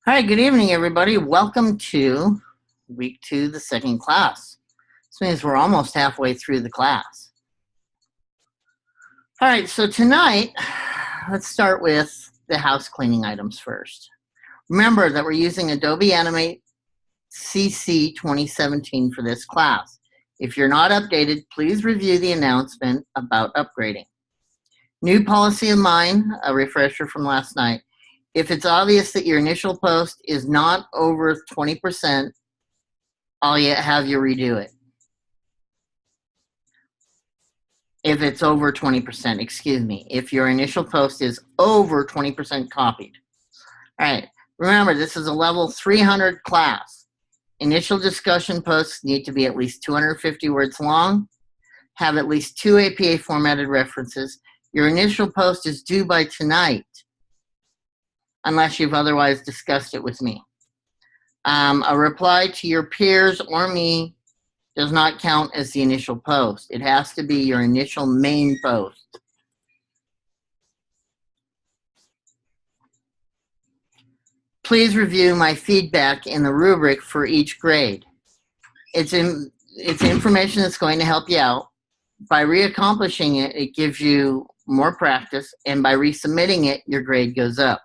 Hi, good evening, everybody. Welcome to week 2, the second class. This means we're almost halfway through the class. All right, so tonight, let's start with the house cleaning items first. Remember that we're using Adobe Animate CC 2017 for this class. If you're not updated, please review the announcement about upgrading. New policy of mine, a refresher from last night. If it's obvious that your initial post is not over 20%, I'll have you redo it. If it's over 20%, excuse me. If your initial post is over 20% copied. All right, remember, this is a level 300 class. Initial discussion posts need to be at least 250 words long, have at least 2 APA formatted references. Your initial post is due by tonight, unless you've otherwise discussed it with me. A reply to your peers or me does not count as the initial post. It has to be your initial main post. Please review my feedback in the rubric for each grade. It's information that's going to help you out. By reaccomplishing it, it gives you more practice, and by resubmitting it, your grade goes up.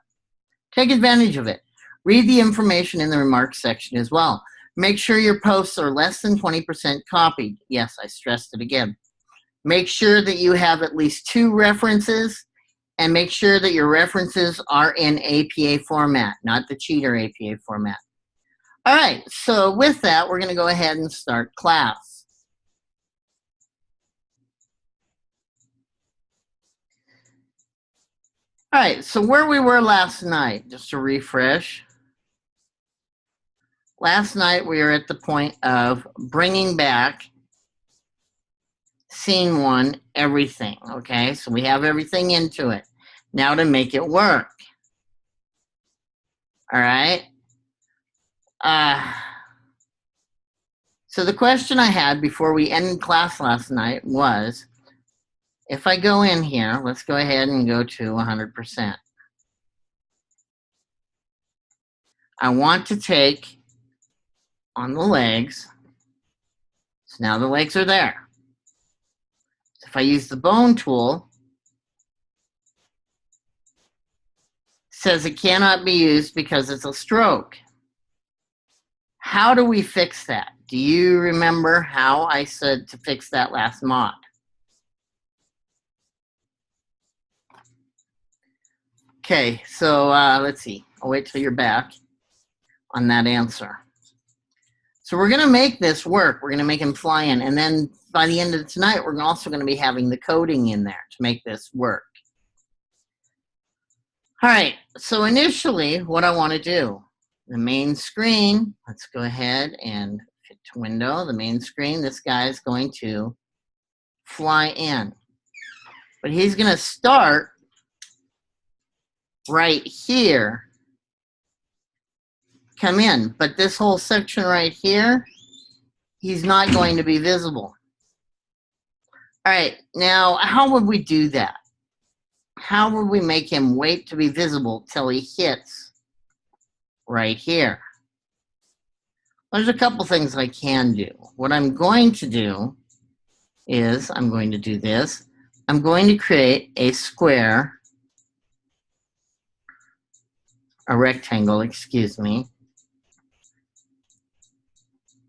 Take advantage of it. Read the information in the remarks section as well. Make sure your posts are less than 20% copied. Yes, I stressed it again. Make sure that you have at least 2 references, and make sure that your references are in APA format, not the cheater APA format. All right, so with that, we're going to go ahead and start class. All right, so where we were last night, just to refresh. Last night, we were at the point of bringing back scene 1, everything, okay? So we have everything into it. Now to make it work. All right? So the question I had before we ended class last night was, if I go in here, let's go ahead and go to 100%. I want to take on the legs. So now the legs are there. So if I use the bone tool, it says it cannot be used because it's a stroke. How do we fix that? Do you remember how I said to fix that last mod? Okay, so let's see. I'll wait till you're back on that answer. So we're going to make this work. We're going to make him fly in. And then by the end of tonight, we're also going to be having the coding in there to make this work. All right, so initially what I want to do, the main screen, let's go ahead and hit window, the main screen, this guy is going to fly in. But he's going to start right here, come in. But this whole section right here, he's not going to be visible. All right, now how would we do that? How would we make him wait to be visible till he hits right here? There's a couple things I can do. What I'm going to do is I'm going to do this. I'm going to create a square, a rectangle, excuse me,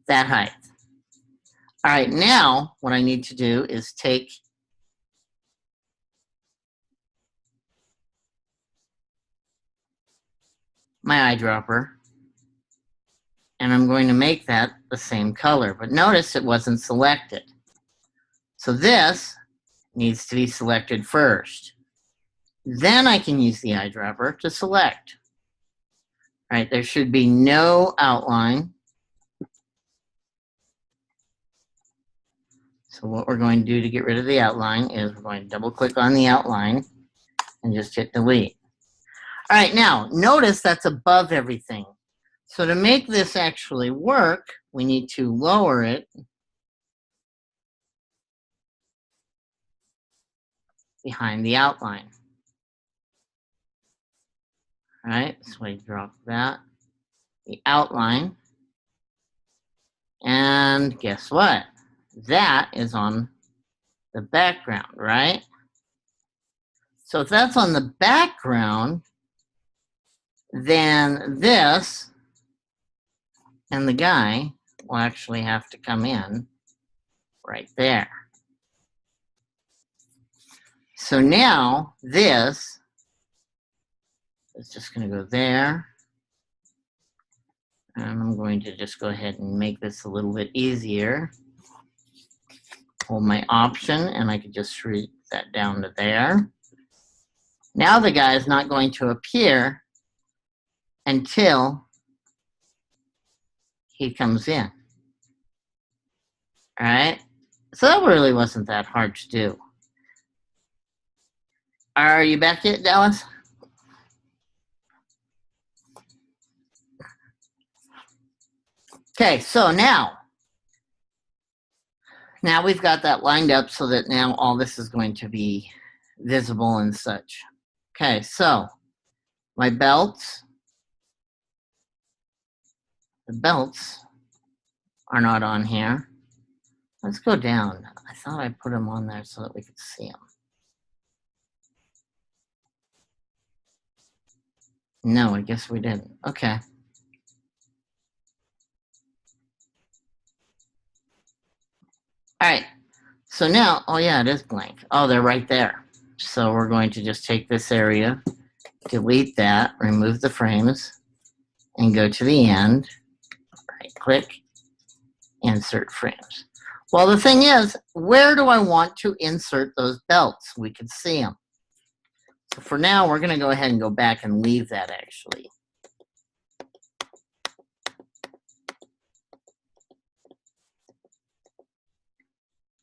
that height. All right, now what I need to do is take my eyedropper, and I'm going to make that the same color. But notice it wasn't selected. So this needs to be selected first. Then I can use the eyedropper to select. All right, there should be no outline. So what we're going to do to get rid of the outline is we're going to double click on the outline and just hit delete. All right, now notice that's above everything. So to make this actually work, we need to lower it behind the outline. All right, so I drop that. the outline. And guess what? That is on the background, right? So if that's on the background, then this and the guy will actually have to come in right there. So now this is just going to go there. And I'm going to just go ahead and make this a little bit easier. Hold my Option, and I can just shrink that down to there. Now the guy is not going to appear until he comes in. All right? So that really wasn't that hard to do. Are you back yet, Dallas? Okay, so now we've got that lined up so that now all this is going to be visible and such. Okay, so my belts, the belts are not on here. Let's go down. I thought I put them on there so that we could see them. No, I guess we didn't. Okay. All right, so now, oh yeah, it is blank. Oh, they're right there. So we're going to just take this area, delete that, remove the frames, and go to the end, right click, insert frames. Well, the thing is, where do I want to insert those belts? We can see them. So for now, we're gonna go ahead and go back and leave that actually.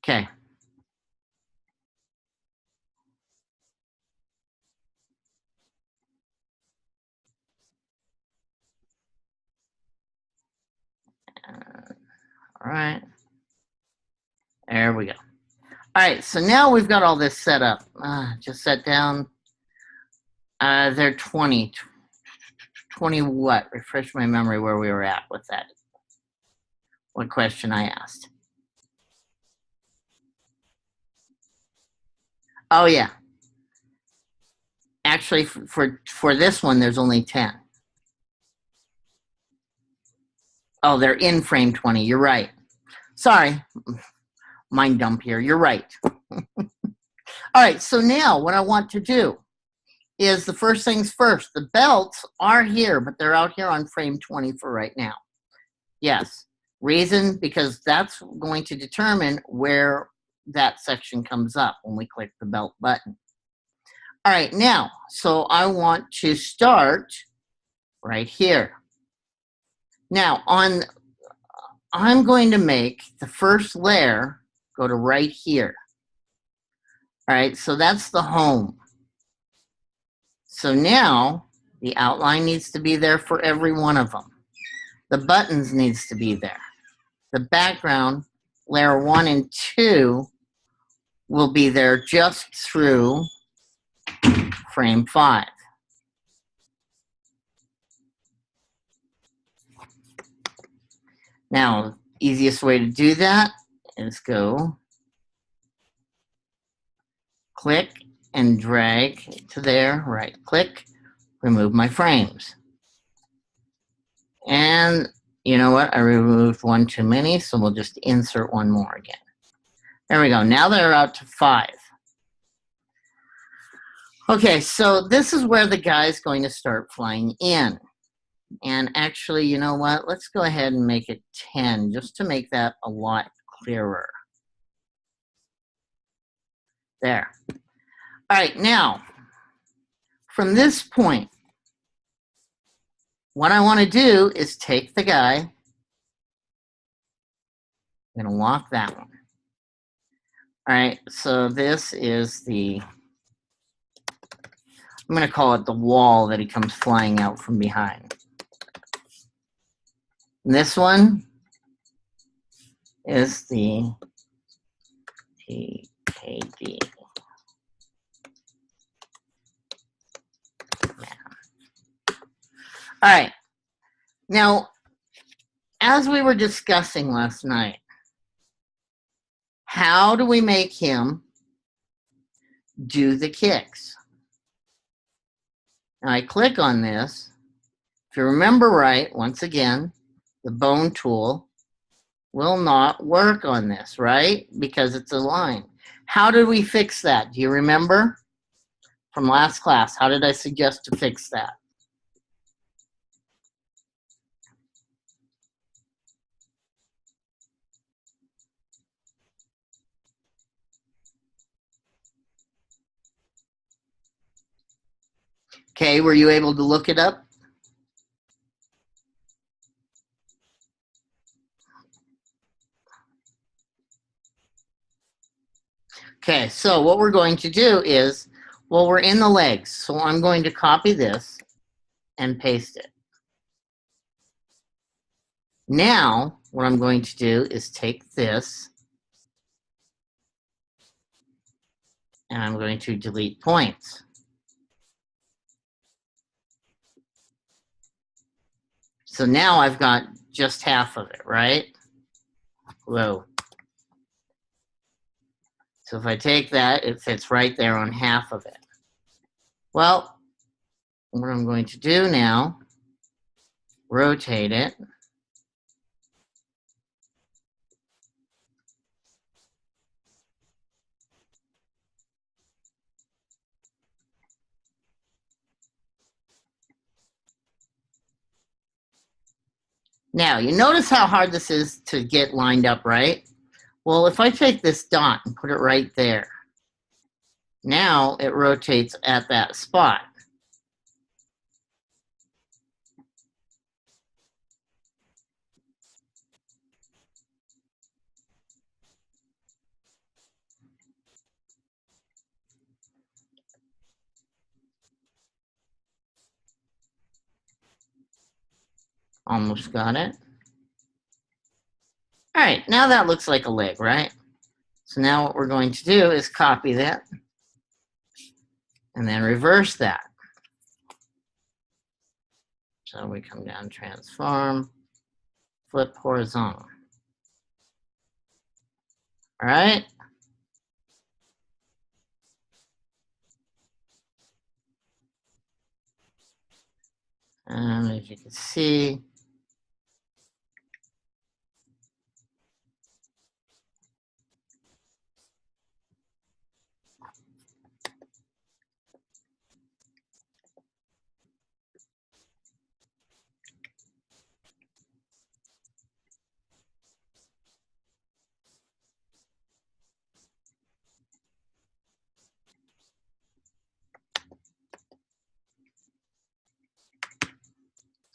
Okay. All right. There we go. All right, so now we've got all this set up. Just set down. They're 20. 20 what? Refresh my memory where we were at with that. What question I asked. Oh, yeah. Actually, for this one, there's only 10. Oh, they're in frame 20. You're right. Sorry. Mind dump here. You're right. All right, so now what I want to do is the first things first. The belts are here, but they're out here on frame 20 for right now. Yes. Reason, because that's going to determine where that section comes up when we click the belt button. All right, now, so I want to start right here. Now, I'm going to make the first layer go to right here. All right, so that's the home. So now the outline needs to be there for every one of them. The buttons needs to be there. The background, layer 1 and 2, will be there just through frame 5. Now, easiest way to do that is go click and drag to there, right click, remove my frames. And you know what? I removed one too many, so we'll just insert one more again. There we go. Now they're out to 5. Okay, so this is where the guy's going to start flying in. And actually, you know what? Let's go ahead and make it 10 just to make that a lot clearer. There. All right, now, from this point, what I want to do is take the guy. I'm going to lock that one. All right, so this is the, I'm going to call it the wall that he comes flying out from behind. And this one is the PKD. All right. Now, as we were discussing last night, how do we make him do the kicks? Now I click on this. If you remember right, once again, the bone tool will not work on this, right? Because it's a line. How did we fix that? Do you remember from last class? How did I suggest to fix that? Okay, were you able to look it up? Okay, so what we're going to do is, well, we're in the legs, so I'm going to copy this and paste it. Now, what I'm going to do is take this and I'm going to delete points. So now I've got just half of it, right? Whoa. So if I take that, it fits right there on half of it. Well, what I'm going to do now, rotate it. Now, you notice how hard this is to get lined up, right? Well, if I take this dot and put it right there, now it rotates at that spot. Almost got it. All right, now that looks like a leg, right? So now what we're going to do is copy that and then reverse that. So we come down, transform, flip horizontal. All right. And as you can see,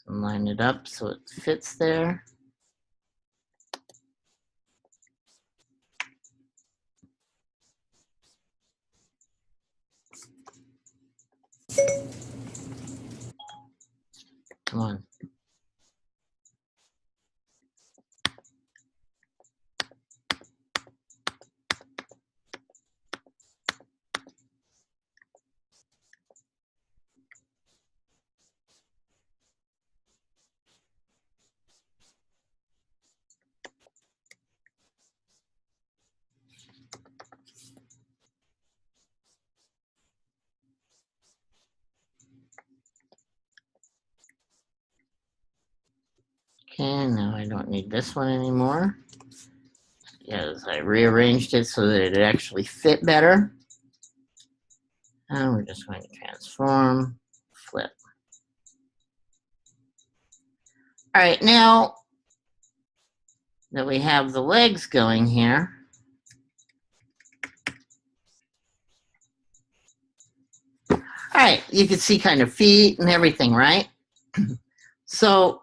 line it up so it fits there. Come on. Okay, now I don't need this one anymore. Yes, I rearranged it so that it actually fit better. And we're just going to transform, flip. All right, now that we have the legs going here, all right, you can see kind of feet and everything, right? So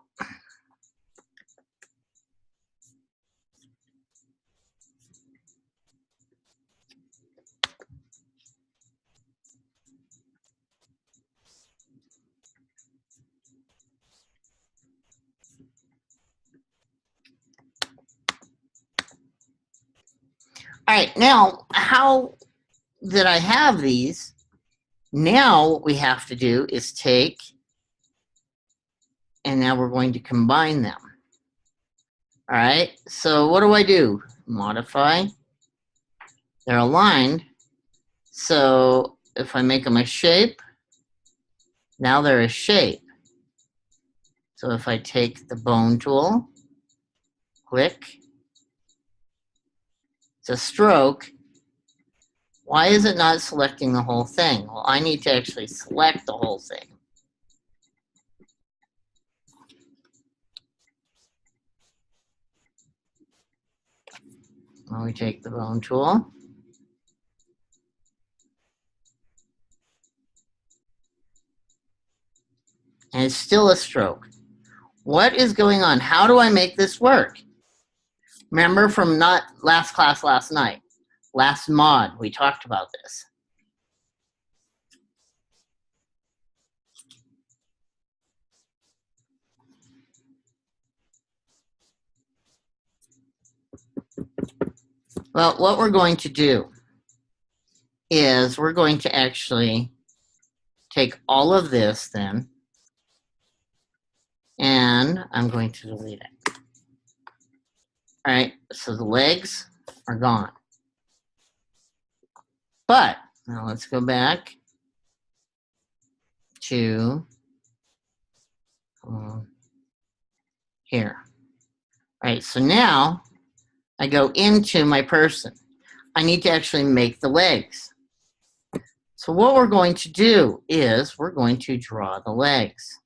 all right, now how did I have these? Now what we have to do is take and now we're going to combine them. All right, so what do I do? Modify. They're aligned. So if I make them a shape, now they're a shape. So if I take the bone tool, click, it's a stroke. Why is it not selecting the whole thing? Well, I need to actually select the whole thing. Well, we take the bone tool. And it's still a stroke. What is going on? How do I make this work? Remember from not last class last night, last mod, we talked about this. Well, what we're going to do is we're going to actually take all of this then, and I'm going to delete it. All right, so the legs are gone. But now let's go back to here. All right, so now I go into my person. I need to actually make the legs. So what we're going to do is we're going to draw the legs.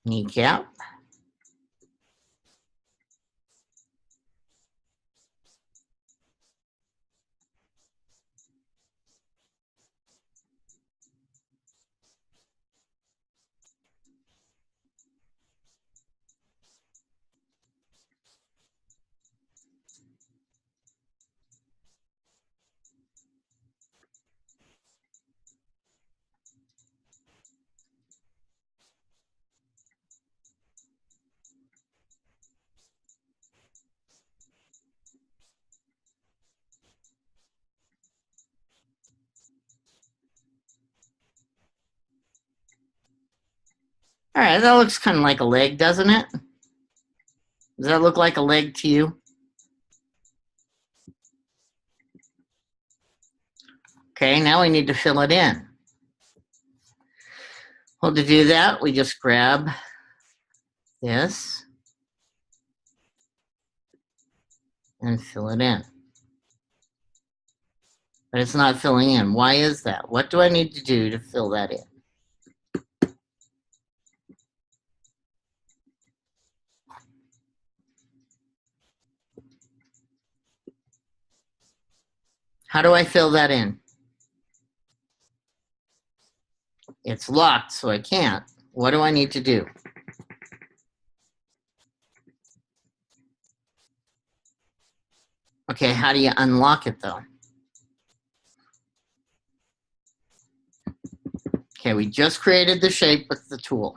Kneecap. All right, that looks kind of like a leg, doesn't it? Does that look like a leg to you? Okay, now we need to fill it in. Well, to do that, we just grab this and fill it in. But it's not filling in. Why is that? What do I need to do to fill that in? How do I fill that in? It's locked, so I can't. What do I need to do? Okay, how do you unlock it though? Okay, we just created the shape with the tool.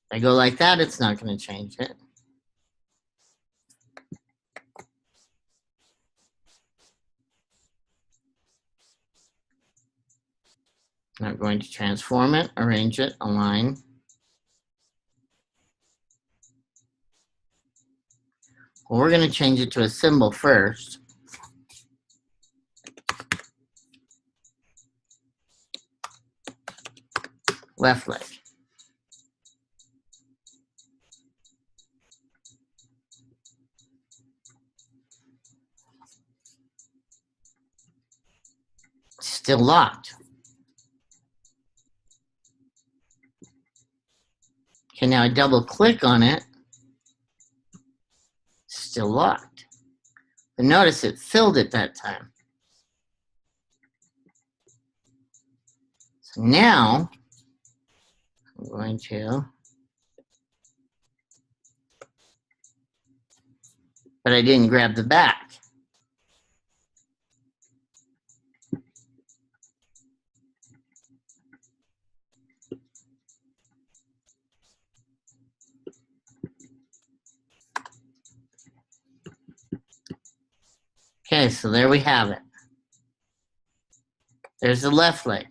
If I go like that, it's not going to change it. I'm going to transform it, arrange it, align. Well, we're going to change it to a symbol first. Left leg. Still locked. Okay, now I double click on it. Still locked. But notice it filled it that time. So now I'm going to but I didn't grab the back. Okay, so there we have it. There's the left leg.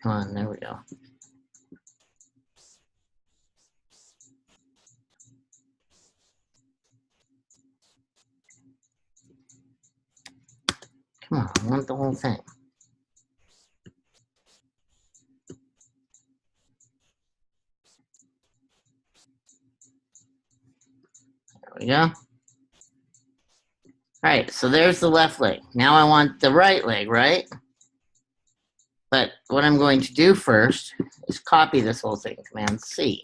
Come on, there we go. Come on, I want the whole thing. There we go. All right, so there's the left leg. Now I want the right leg, right? But what I'm going to do first is copy this whole thing, Command C.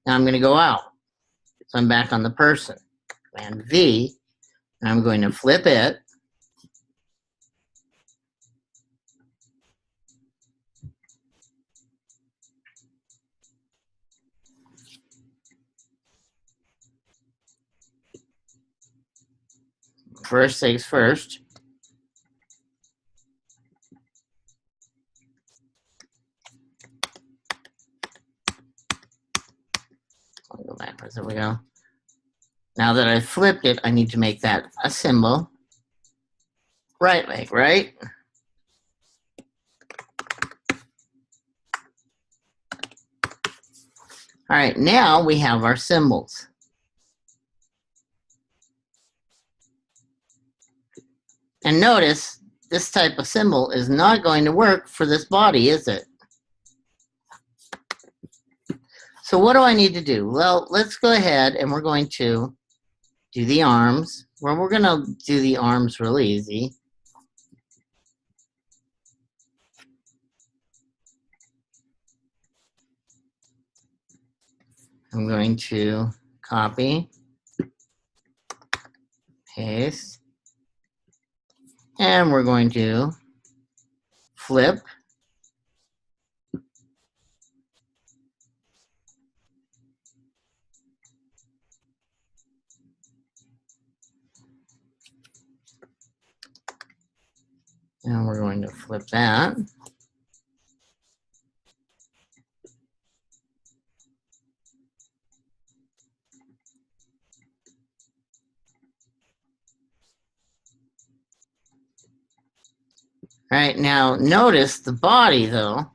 Now I'm going to go out. So I'm back on the person. Command V, and I'm going to flip it. First things first. I'll go backwards. There we go. Now that I've flipped it, I need to make that a symbol. Right leg, right? All right, now we have our symbols. And notice, this type of symbol is not going to work for this body, is it? So what do I need to do? Well, let's go ahead and we're going to do the arms. Well, we're going to do the arms really easy. I'm going to copy, paste, and we're going to flip. And we're going to flip that. All right, now notice the body, though,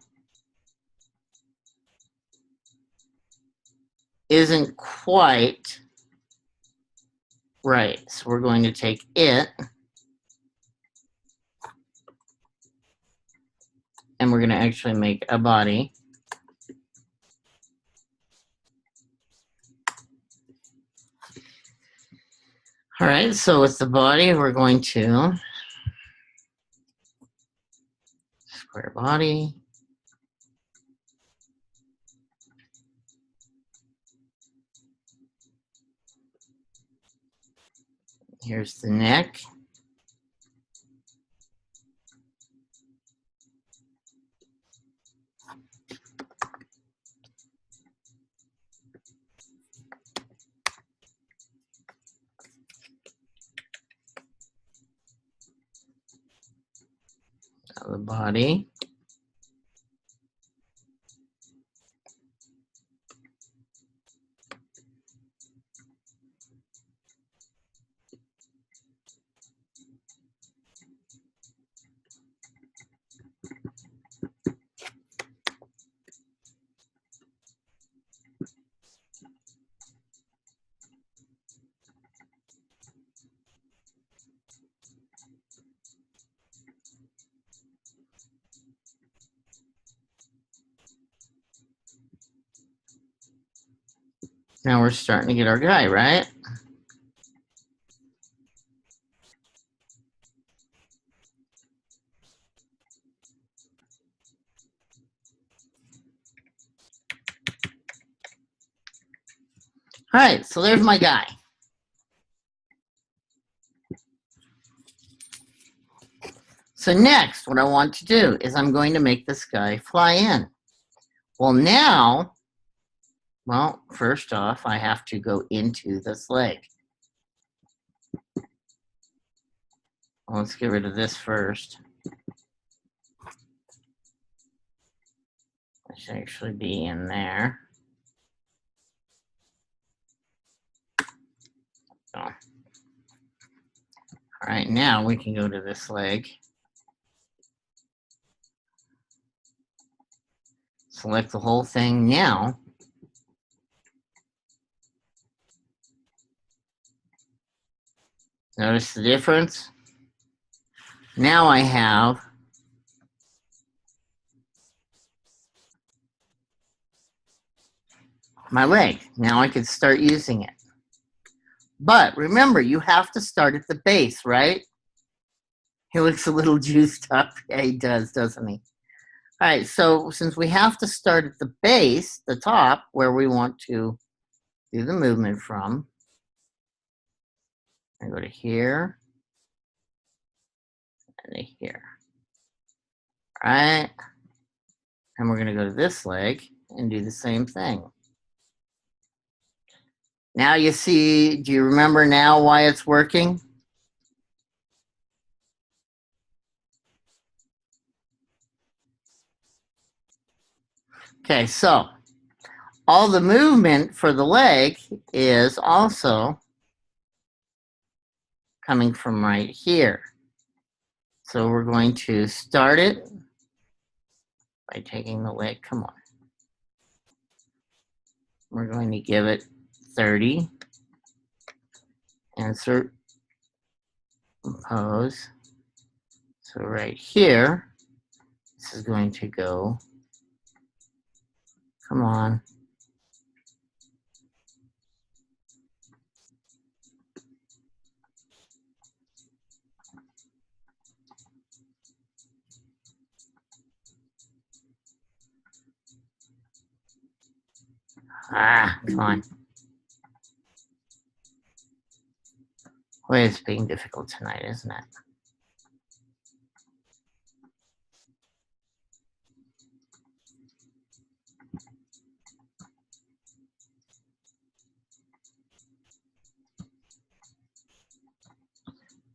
isn't quite right. So we're going to take it, and we're going to actually make a body. All right, so with the body, we're going to square body. Here's the neck. Now the body. Now we're starting to get our guy, right? All right, so there's my guy. So next, what I want to do is I'm going to make this guy fly in. Well, now, well, first off, I have to go into this leg. Well, let's get rid of this first. It should actually be in there. So, all right, now we can go to this leg. Select the whole thing now. Notice the difference? Now I have my leg. Now I can start using it. But remember, you have to start at the base, right? He looks a little juiced up. Yeah, he does, doesn't he? All right, so since we have to start at the base, the top, where we want to do the movement from, I go to here and to here. All right, and we're going to go to this leg and do the same thing. Now you see, do you remember now why it's working? Okay, so all the movement for the leg is also coming from right here. So we're going to start it by taking the leg, come on. We're going to give it 30, insert, pose. So right here, this is going to go, come on. Ah, come on. Boy, it's being difficult tonight, isn't it?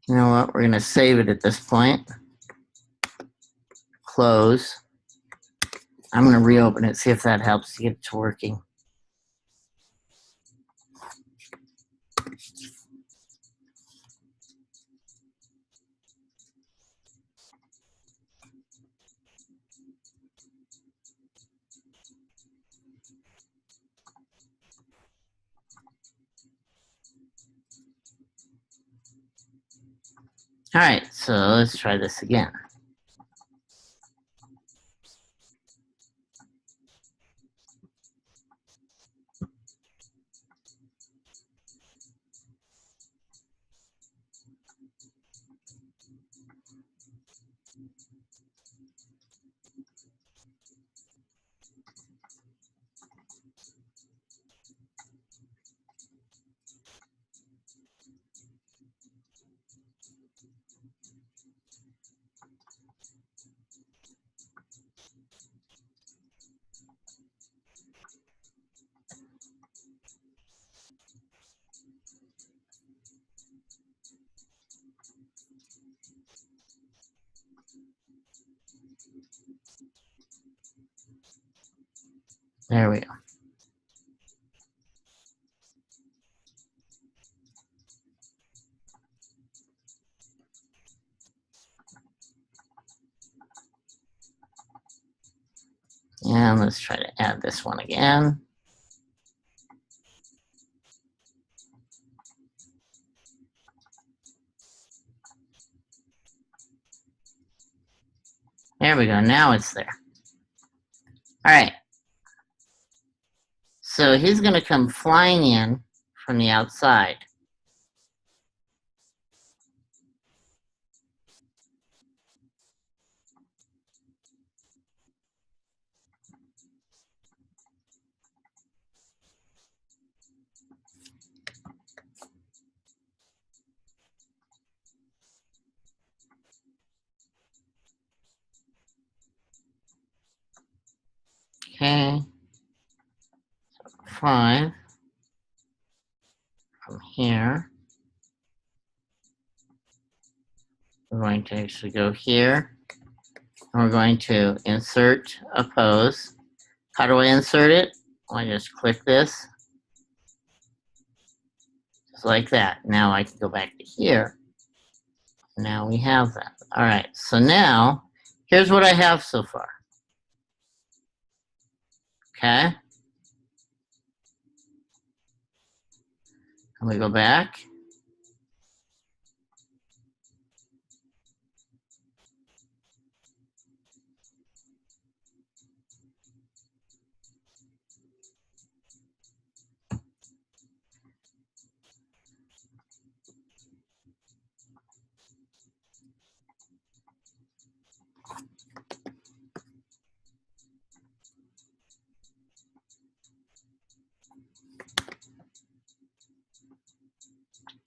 You know what? We're going to save it at this point. Close. I'm going to reopen it, see if that helps to get it to working. All right, so let's try this again. There we go. And let's try to add this one again. There we go. Now it's there. All right. So he's going to come flying in from the outside. Okay. 5 from here. We're going to actually go here. And we're going to insert a pose. How do I insert it? I just click this. Just like that. Now I can go back to here. Now we have that. All right, so now here's what I have so far. Okay. And we go back.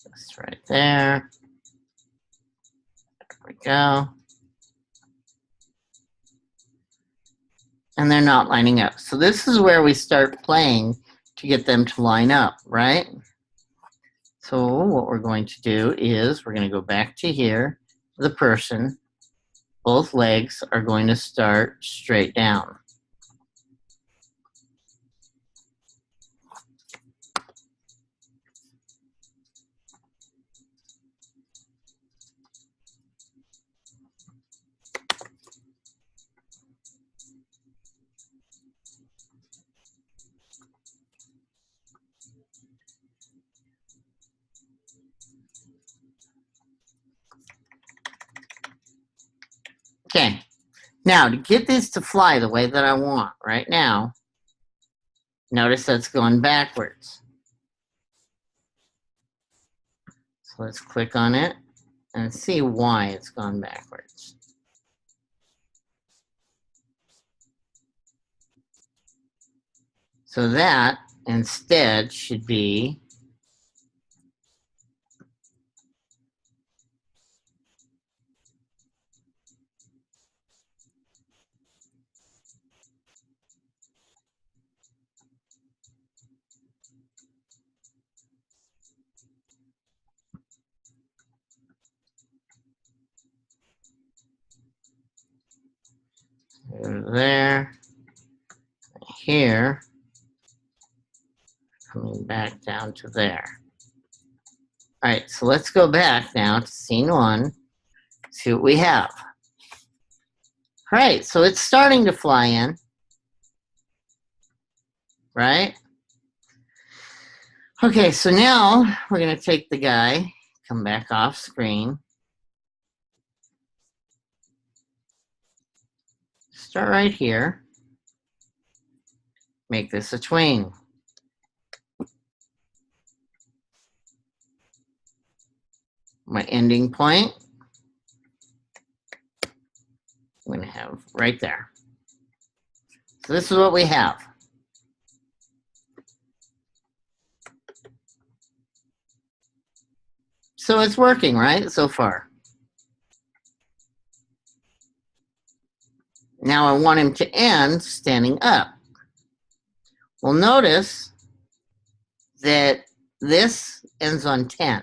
That's right there. There we go. And they're not lining up. So this is where we start playing to get them to line up, right? So what we're going to do is we're going to go back to here, the person. Both legs are going to start straight down. Okay, now to get this to fly the way that I want right now, notice that's going backwards. So let's click on it and see why it's gone backwards. So that instead should be there, here, coming back down to there. All right, so let's go back now to scene 1, see what we have. All right, so it's starting to fly in, right? Okay, so now we're going to take the guy, come back off screen, start right here, make this a tween. My ending point, I'm going to have right there. So this is what we have. So it's working, right, so far. Now I want him to end standing up. Well, notice that this ends on 10.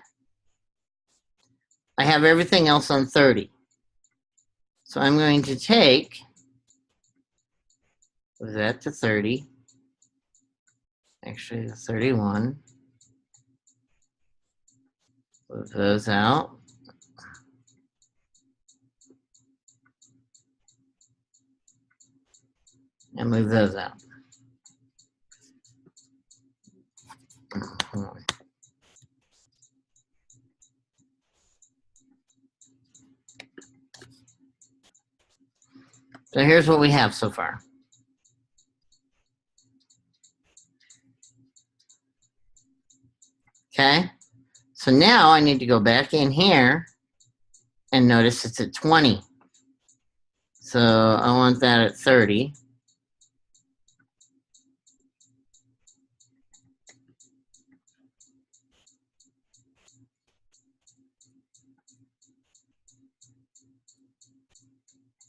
I have everything else on 30. So I'm going to take that to 30. Actually, 31. Move those out. And move those out. So here's what we have so far. Okay, so now I need to go back in here and notice it's at 20. So I want that at 30.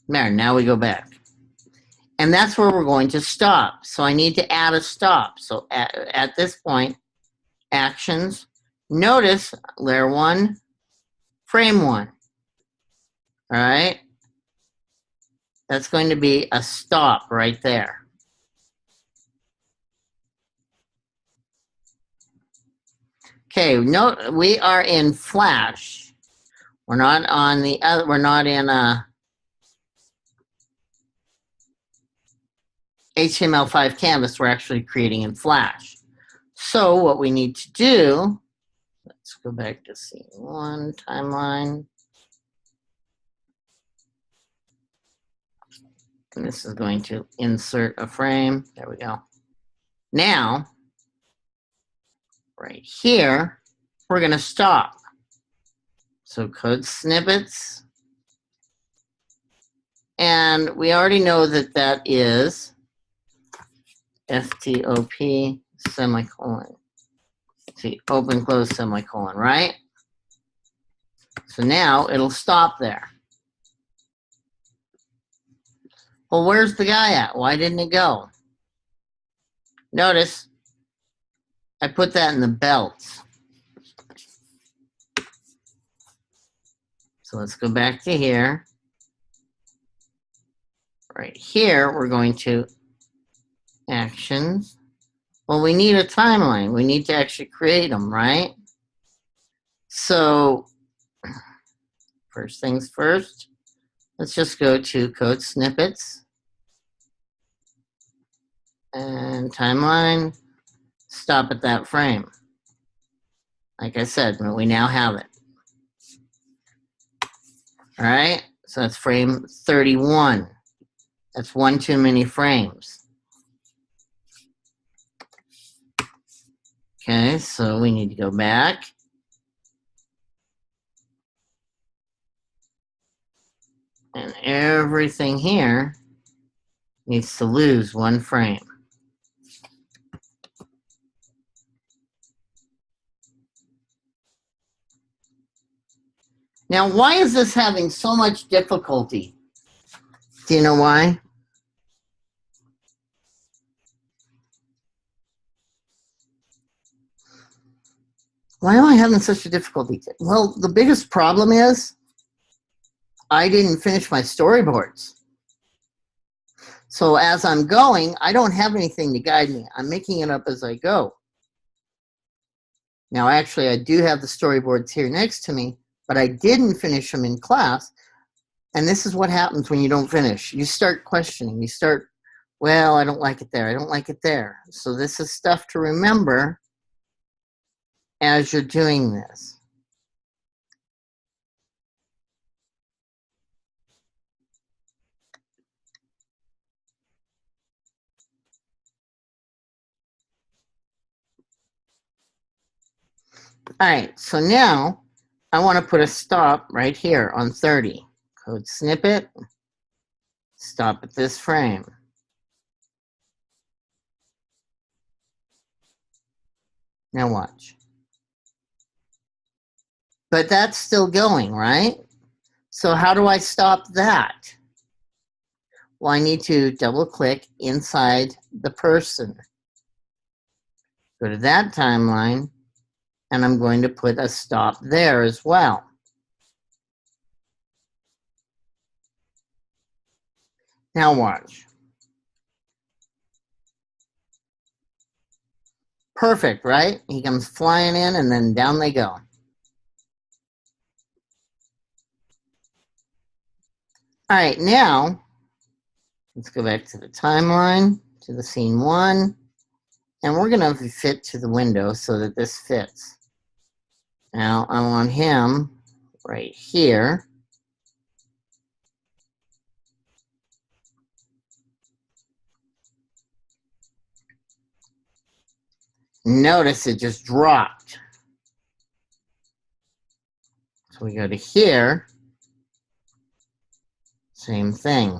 There, now we go back. And that's where we're going to stop. So I need to add a stop. So at this point, actions, notice layer 1, frame 1. All right? That's going to be a stop right there. Okay, note we are in Flash. We're not on the other, we're not in HTML5 canvas, we're actually creating in Flash. So what we need to do, let's go back to scene 1, timeline. And this is going to insert a frame. There we go. Now, right here, we're going to stop. So code snippets. And we already know that that is stop semicolon. See, open, close, semicolon, right? So now it'll stop there. Well, where's the guy at? Why didn't it go? Notice I put that in the belts. So let's go back to here. Right here, we're going to actions. Well, we need a timeline. We need to actually create them, right? So first things first, let's just go to code snippets and timeline, stop at that frame. Like I said, we now have it. All right, so that's frame 31. That's one too many frames. Okay, so we need to go back. And everything here needs to lose one frame. Now, why is this having so much difficulty? Do you know why? Why am I having such a difficulty? Well, the biggest problem is I didn't finish my storyboards. So as I'm going, I don't have anything to guide me. I'm making it up as I go. Now, actually, I do have the storyboards here next to me, but I didn't finish them in class. And this is what happens when you don't finish. You start questioning. You start, well, I don't like it there. I don't like it there. So this is stuff to remember as you're doing this. All right, so now I want to put a stop right here on 30. Code snippet, stop at this frame. Now watch. But that's still going, right? So how do I stop that? Well, I need to double click inside the person. Go to that timeline, and I'm going to put a stop there as well. Now watch. Perfect, right? He comes flying in, and then down they go. All right, now, let's go back to the timeline, to the scene 1, and we're going to fit to the window so that this fits. Now, I want him right here. Notice it just dropped. So we go to here. Same thing.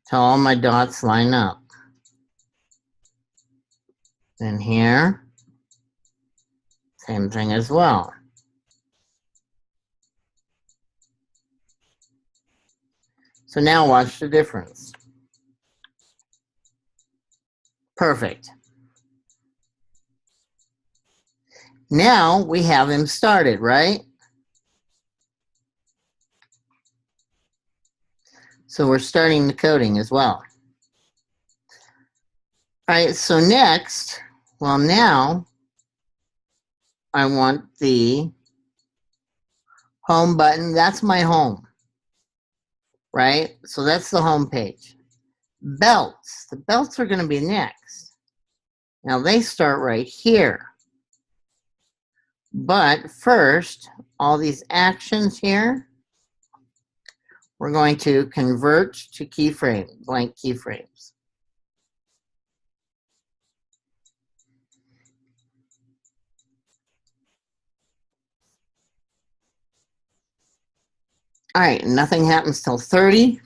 Till all my dots line up. Then here, same thing as well. So now watch the difference. Perfect. Now we have him started, right? So we're starting the coding as well. All right, so next, well, now I want the home button. That's my home, right? So that's the home page. Belts. The belts are going to be next. Now they start right here. But first, all these actions here, we're going to convert to keyframe, blank keyframes. All right, nothing happens till 30.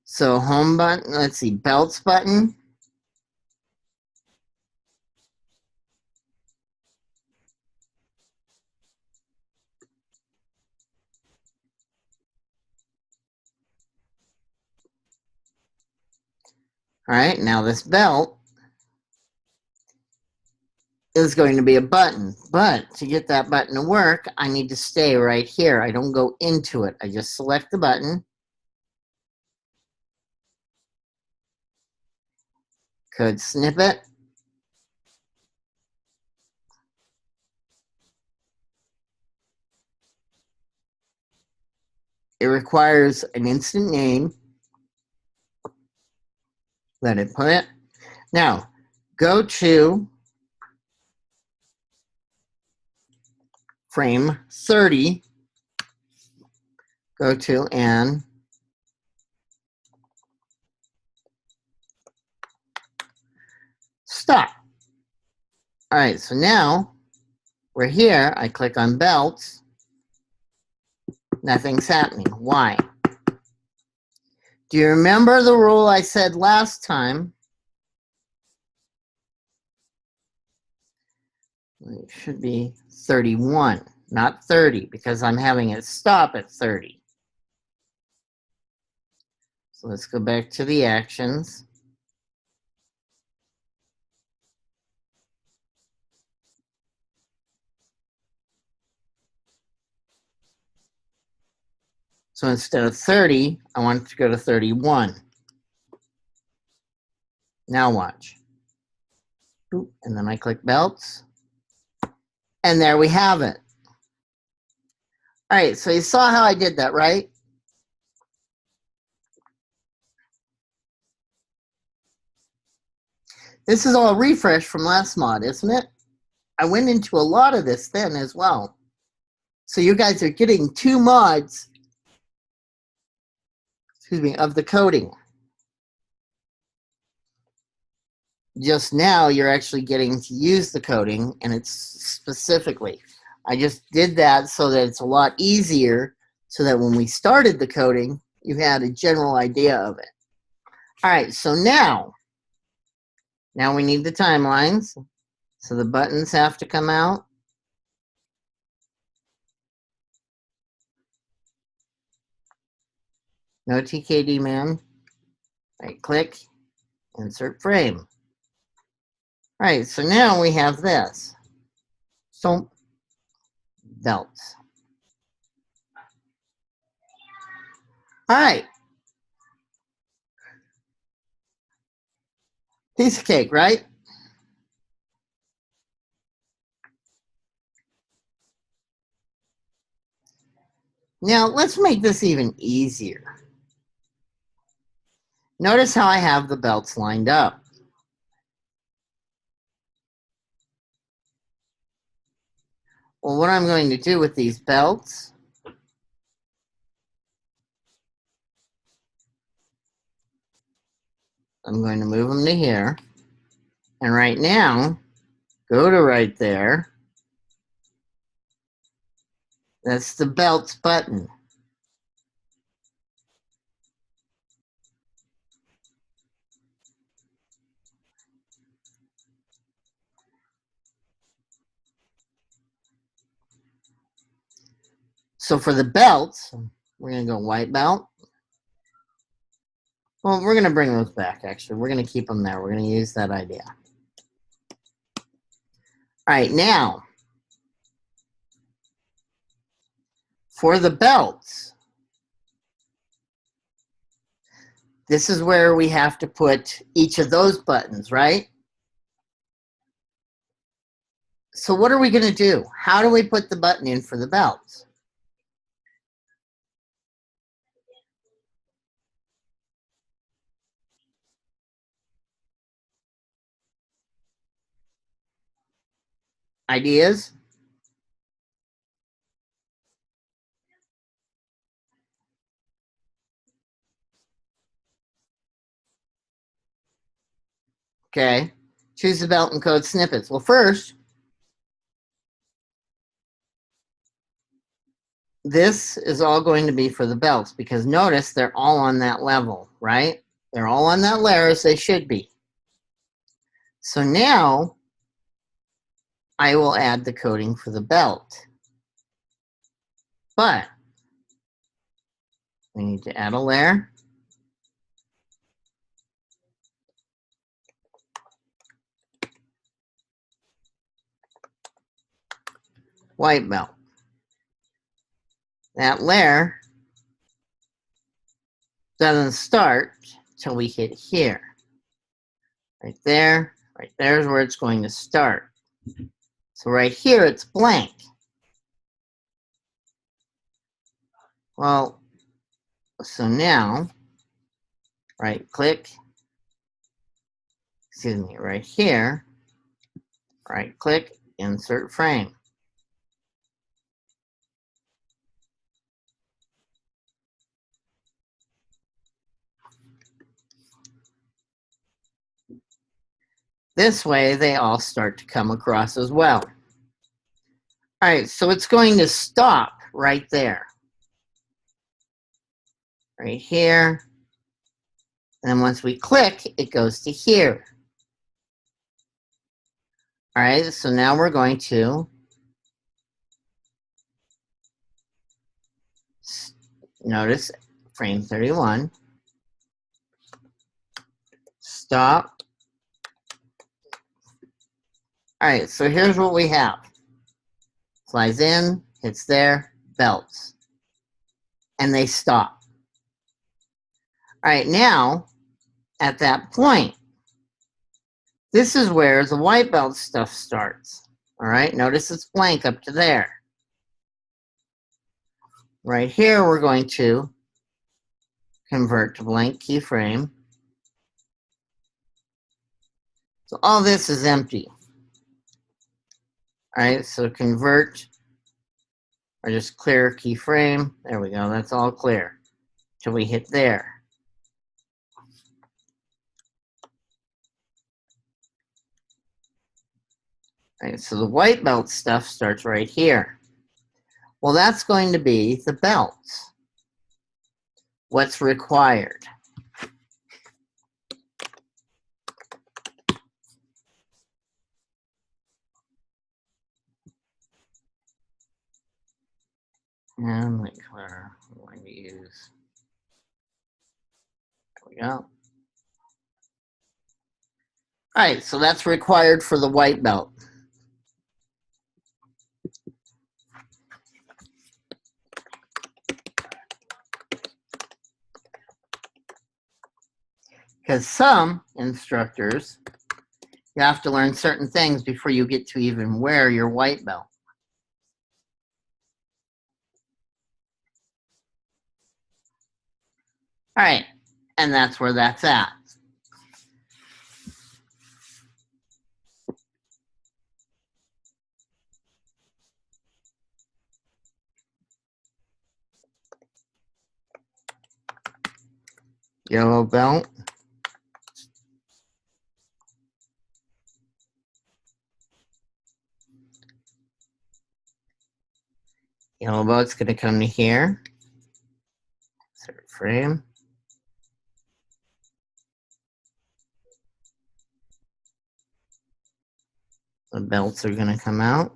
So home button, let's see, belts button. All right, now this belt is going to be a button. But to get that button to work, I need to stay right here. I don't go into it. I just select the button. Code snippet. It requires an instant name. Let it put it. Now, go to frame 30. Go to and stop. All right, so now we're here. I click on belts. Nothing's happening. Why? Do you remember the rule I said last time? It should be 31, not 30, because I'm having it stop at 30. So let's go back to the actions. So instead of 30, I want it to go to 31. Now watch. And then I click belts. And there we have it. All right, so you saw how I did that, right? This is all refresh from last mod, isn't it? I went into a lot of this then as well. So you guys are getting 2 mods, excuse me, of the coding. Just now, you're actually getting to use the coding, and it's specifically. I just did that so that it's a lot easier, so that when we started the coding, you had a general idea of it. All right, so now we need the timelines. So the buttons have to come out. No TKD, man. Right click, insert frame. All right, so now we have this. So belts. All right. Piece of cake, right? Now, let's make this even easier. Notice how I have the belts lined up. Well, what I'm going to do with these belts, I'm going to move them to here. And right now, go to right there. That's the belts button. So for the belts, we're going to go white belt. Well, we're going to bring those back, actually. We're going to keep them there. We're going to use that idea. All right, now, for the belts, this is where we have to put each of those buttons, right? So what are we going to do? How do we put the button in for the belts? Ideas? Okay. Choose the belt and code snippets. Well, first, this is all going to be for the belts because notice they're all on that level, right? They're all on that layer as they should be. So now I will add the coding for the belt. But we need to add a layer. White belt. That layer doesn't start till we hit here. Right there is where it's going to start. So right here, it's blank. Well, so now, right click, right here, right click, insert frame. This way, they all start to come across as well. All right, so it's going to stop right there. Right here. And then once we click, it goes to here. All right, so now we're going to notice frame 31. Stop. All right, so here's what we have. Flies in, hits there, belts. And they stop. All right, now, at that point, this is where the white belt stuff starts. All right, notice it's blank up to there. Right here, we're going to convert to blank keyframe. So all this is empty. All right, so convert, or just clear keyframe. There we go, that's all clear. Till we hit there. All right, so the white belt stuff starts right here. Well, that's going to be the belts. What's required? And like where I'm going to use. There we go. All right, so that's required for the white belt. Because some instructors, you have to learn certain things before you get to even wear your white belt. All right, and that's where that's at. Yellow belt. Yellow belt's going to come to here. Insert frame. The belts are going to come out.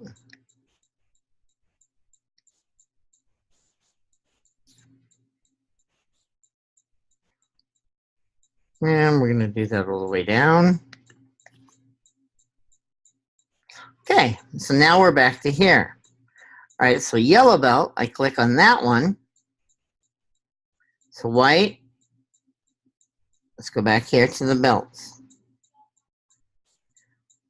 And we're going to do that all the way down. Okay, so now we're back to here. All right, so yellow belt, I click on that one. So white, let's go back here to the belts.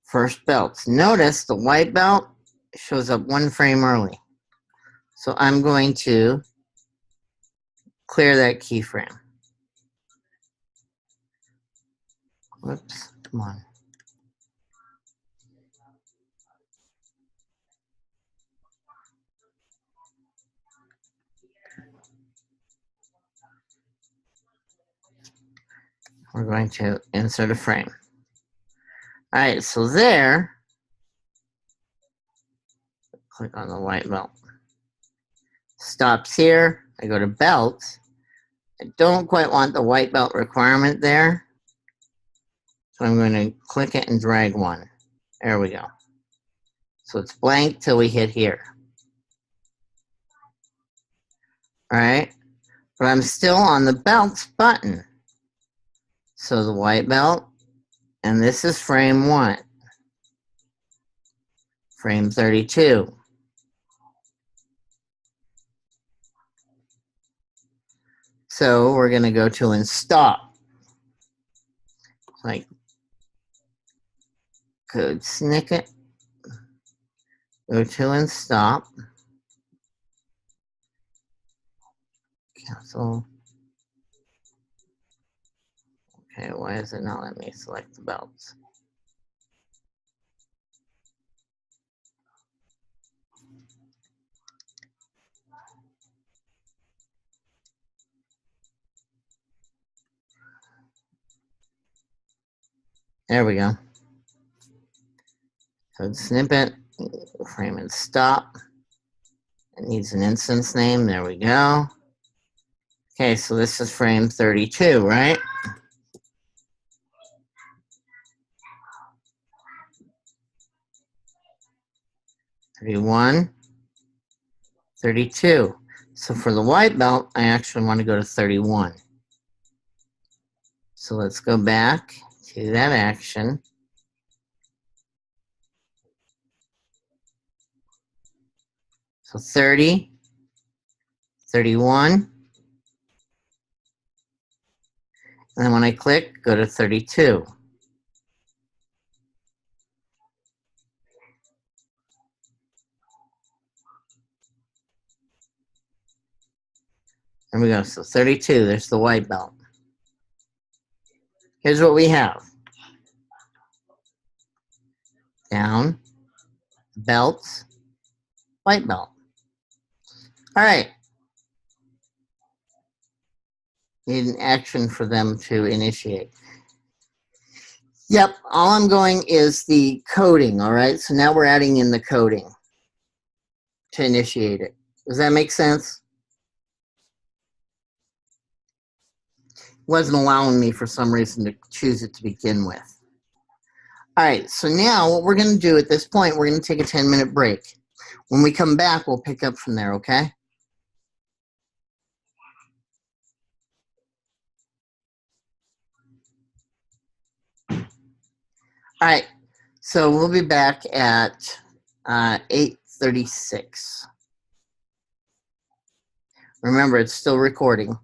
First belts. Notice the white belt shows up one frame early. So I'm going to clear that keyframe. Whoops, come on. We're going to insert a frame. All right, so there, click on the white belt. Stops here, I go to belts. I don't quite want the white belt requirement there. So I'm going to click it and drag one. There we go. So it's blank till we hit here. All right, but I'm still on the belts button. So the white belt, and this is frame 1. Frame 32. So we're going to go to and stop. Like code snicket. Go to and stop. Cancel. Okay, why is it not letting me select the belts? There we go. Code snippet, frame and stop. It needs an instance name. There we go. Okay, so this is frame 32, right? (31), 32. So for the white belt, I actually want to go to 31. So let's go back to that action. So 30, 31. And then when I click, go to 32. There we go. So 32, there's the white belt. Here's what we have. Down, belts, white belt. All right. Need an action for them to initiate. Yep, all I'm going is the coding, all right? So now we're adding in the coding to initiate it. Does that make sense? Wasn't allowing me for some reason to choose it to begin with. All right, so now what we're going to do at this point, we're going to take a 10-minute break. When we come back, we'll pick up from there, okay? All right, so we'll be back at 8:36. Remember, it's still recording.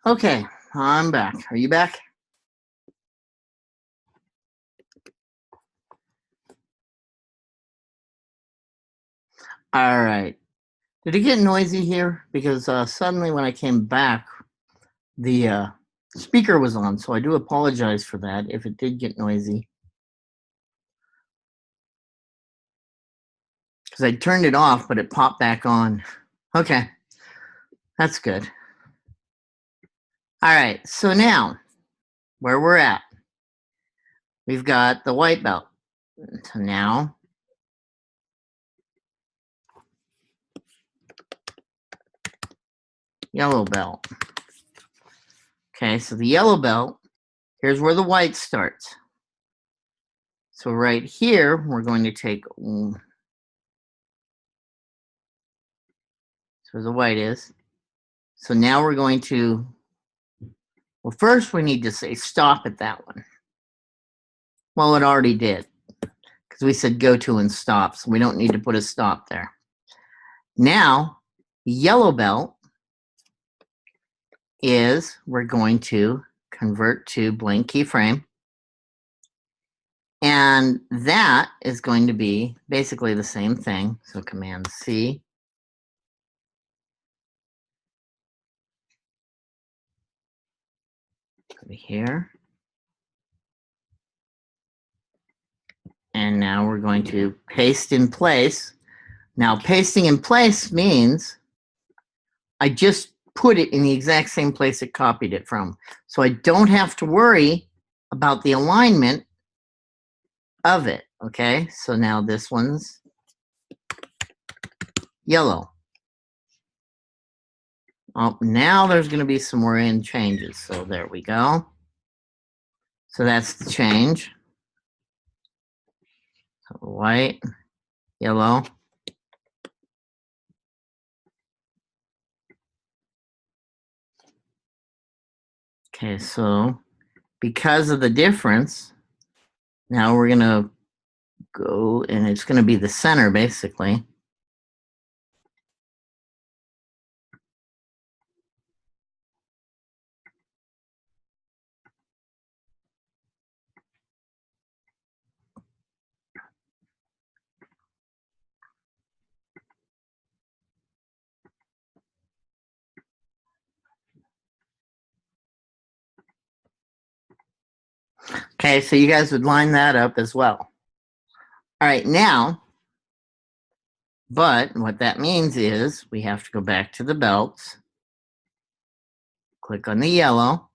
Okay, I'm back. Are you back? All right. Did it get noisy here? Because suddenly when I came back, the speaker was on, so I do apologize for that if it did get noisy. Because I turned it off, but it popped back on. Okay, that's good. All right, so now where we're at, we've got the white belt. So now yellow belt. Okay, so the yellow belt, here's where the white starts. So right here, we're going to take, so where the white is. So now we're going to, well, first we need to say stop at that one. Well, it already did, because we said go to and stop, so we don't need to put a stop there. Now, yellow belt is we're going to convert to blank keyframe. And that is going to be basically the same thing. So Command C. Over here. And now we're going to paste in place. Now, pasting in place means I just put it in the exact same place it copied it from. So I don't have to worry about the alignment of it, okay? So now this one's yellow. Oh, now there's going to be some more in changes. So there we go. So that's the change. So white, yellow. Okay, so because of the difference, now we're going to go, and it's going to be the center, basically. Okay, so you guys would line that up as well. All right, now, but what that means is we have to go back to the belts, click on the yellow,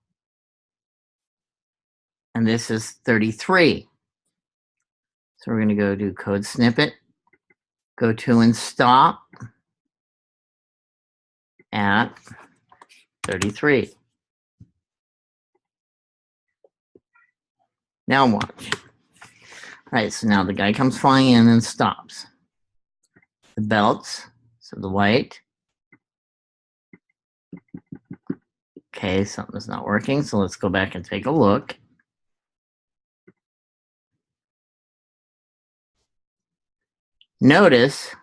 and this is 33. So we're going to go do code snippet, go to and stop at 33. Now watch. All right, so now the guy comes flying in and stops. The belts, so the white. Okay, something's not working, so let's go back and take a look. Notice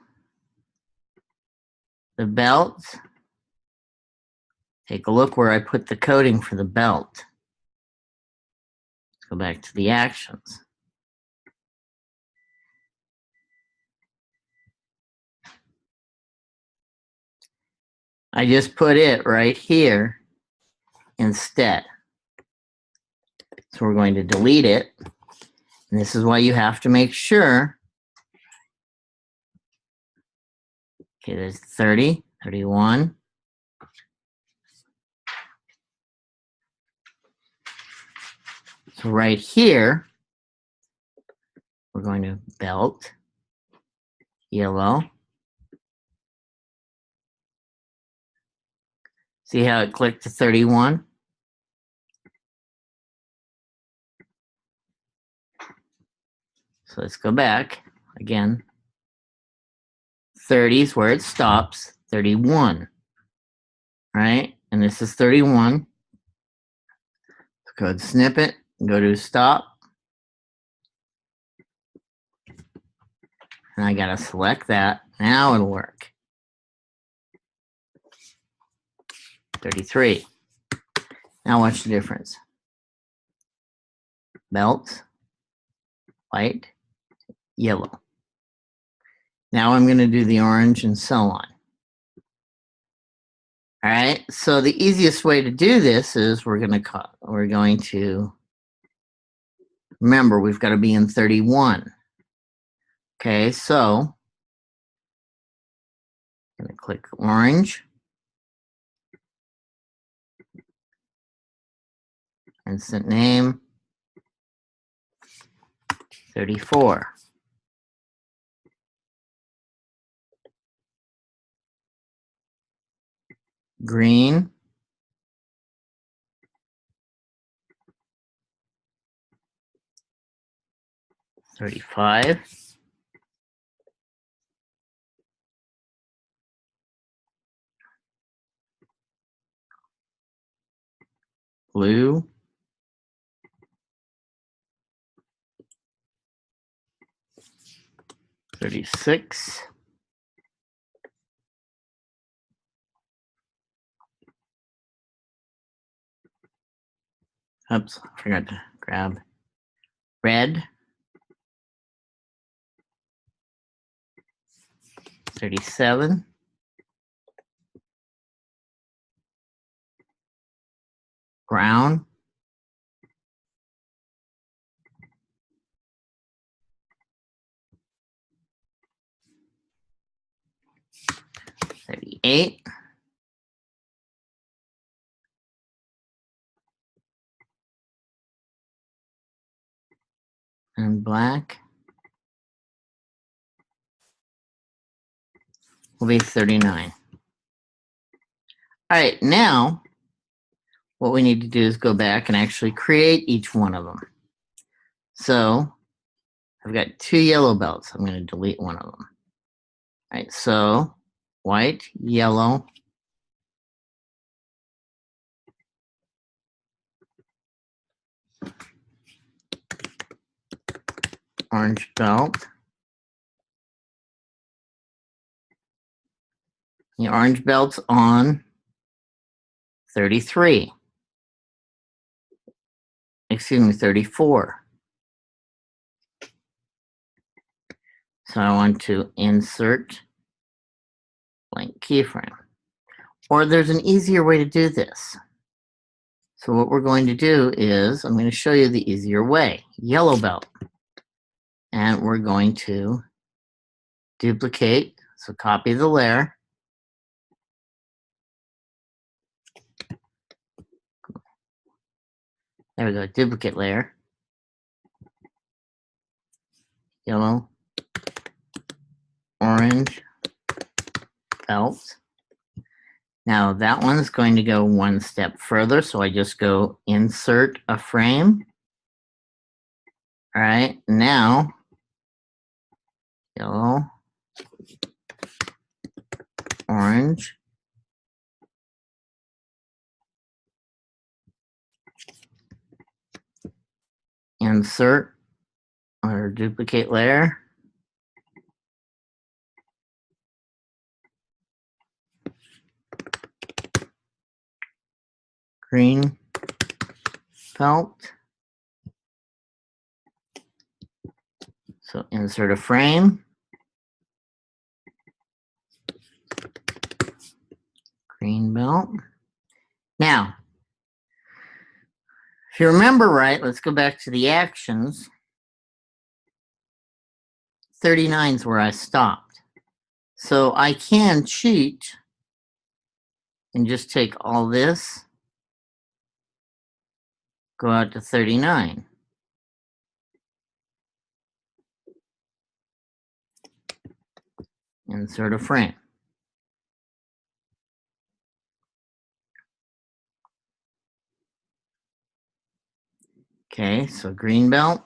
the belts. Take a look where I put the coding for the belt. Let's go back to the actions. I just put it right here instead. So we're going to delete it. And this is why you have to make sure. Okay, there's 30, 31. So right here, we're going to belt, yellow. See how it clicked to 31? So let's go back again. 30 is where it stops, 31, right? And this is 31. Go to snippet, go to stop. And I gotta select that. Now it'll work. 33. Now watch the difference. Belt, white, yellow. Now I'm going to do the orange and so on. All right, so the easiest way to do this is we're going to remember we've got to be in 31. Okay, so I'm going to click orange. Instant name 34. Green. $35. Blue. $36. Oops, I forgot to grab red. 37. Brown. 38. And black will be 39. All right, now what we need to do is go back and actually create each one of them. So I've got 2 yellow belts. I'm going to delete one of them. All right, so white, yellow, orange belt. The orange belt's on 33. Excuse me, 34. So I want to insert blank keyframe. Or there's an easier way to do this. So what we're going to do is, I'm going to show you the easier way. Yellow belt. And we're going to duplicate. So copy the layer. There we go, duplicate layer. Yellow, orange, belt. Now that one's going to go one step further, so I just go insert a frame. All right, now, yellow, orange, insert or duplicate layer. Green belt. So insert a frame. Green belt. Now, if you remember right, let's go back to the actions. 39 is where I stopped. So I can cheat and just take all this, go out to 39. Insert a frame. Okay, so green belt.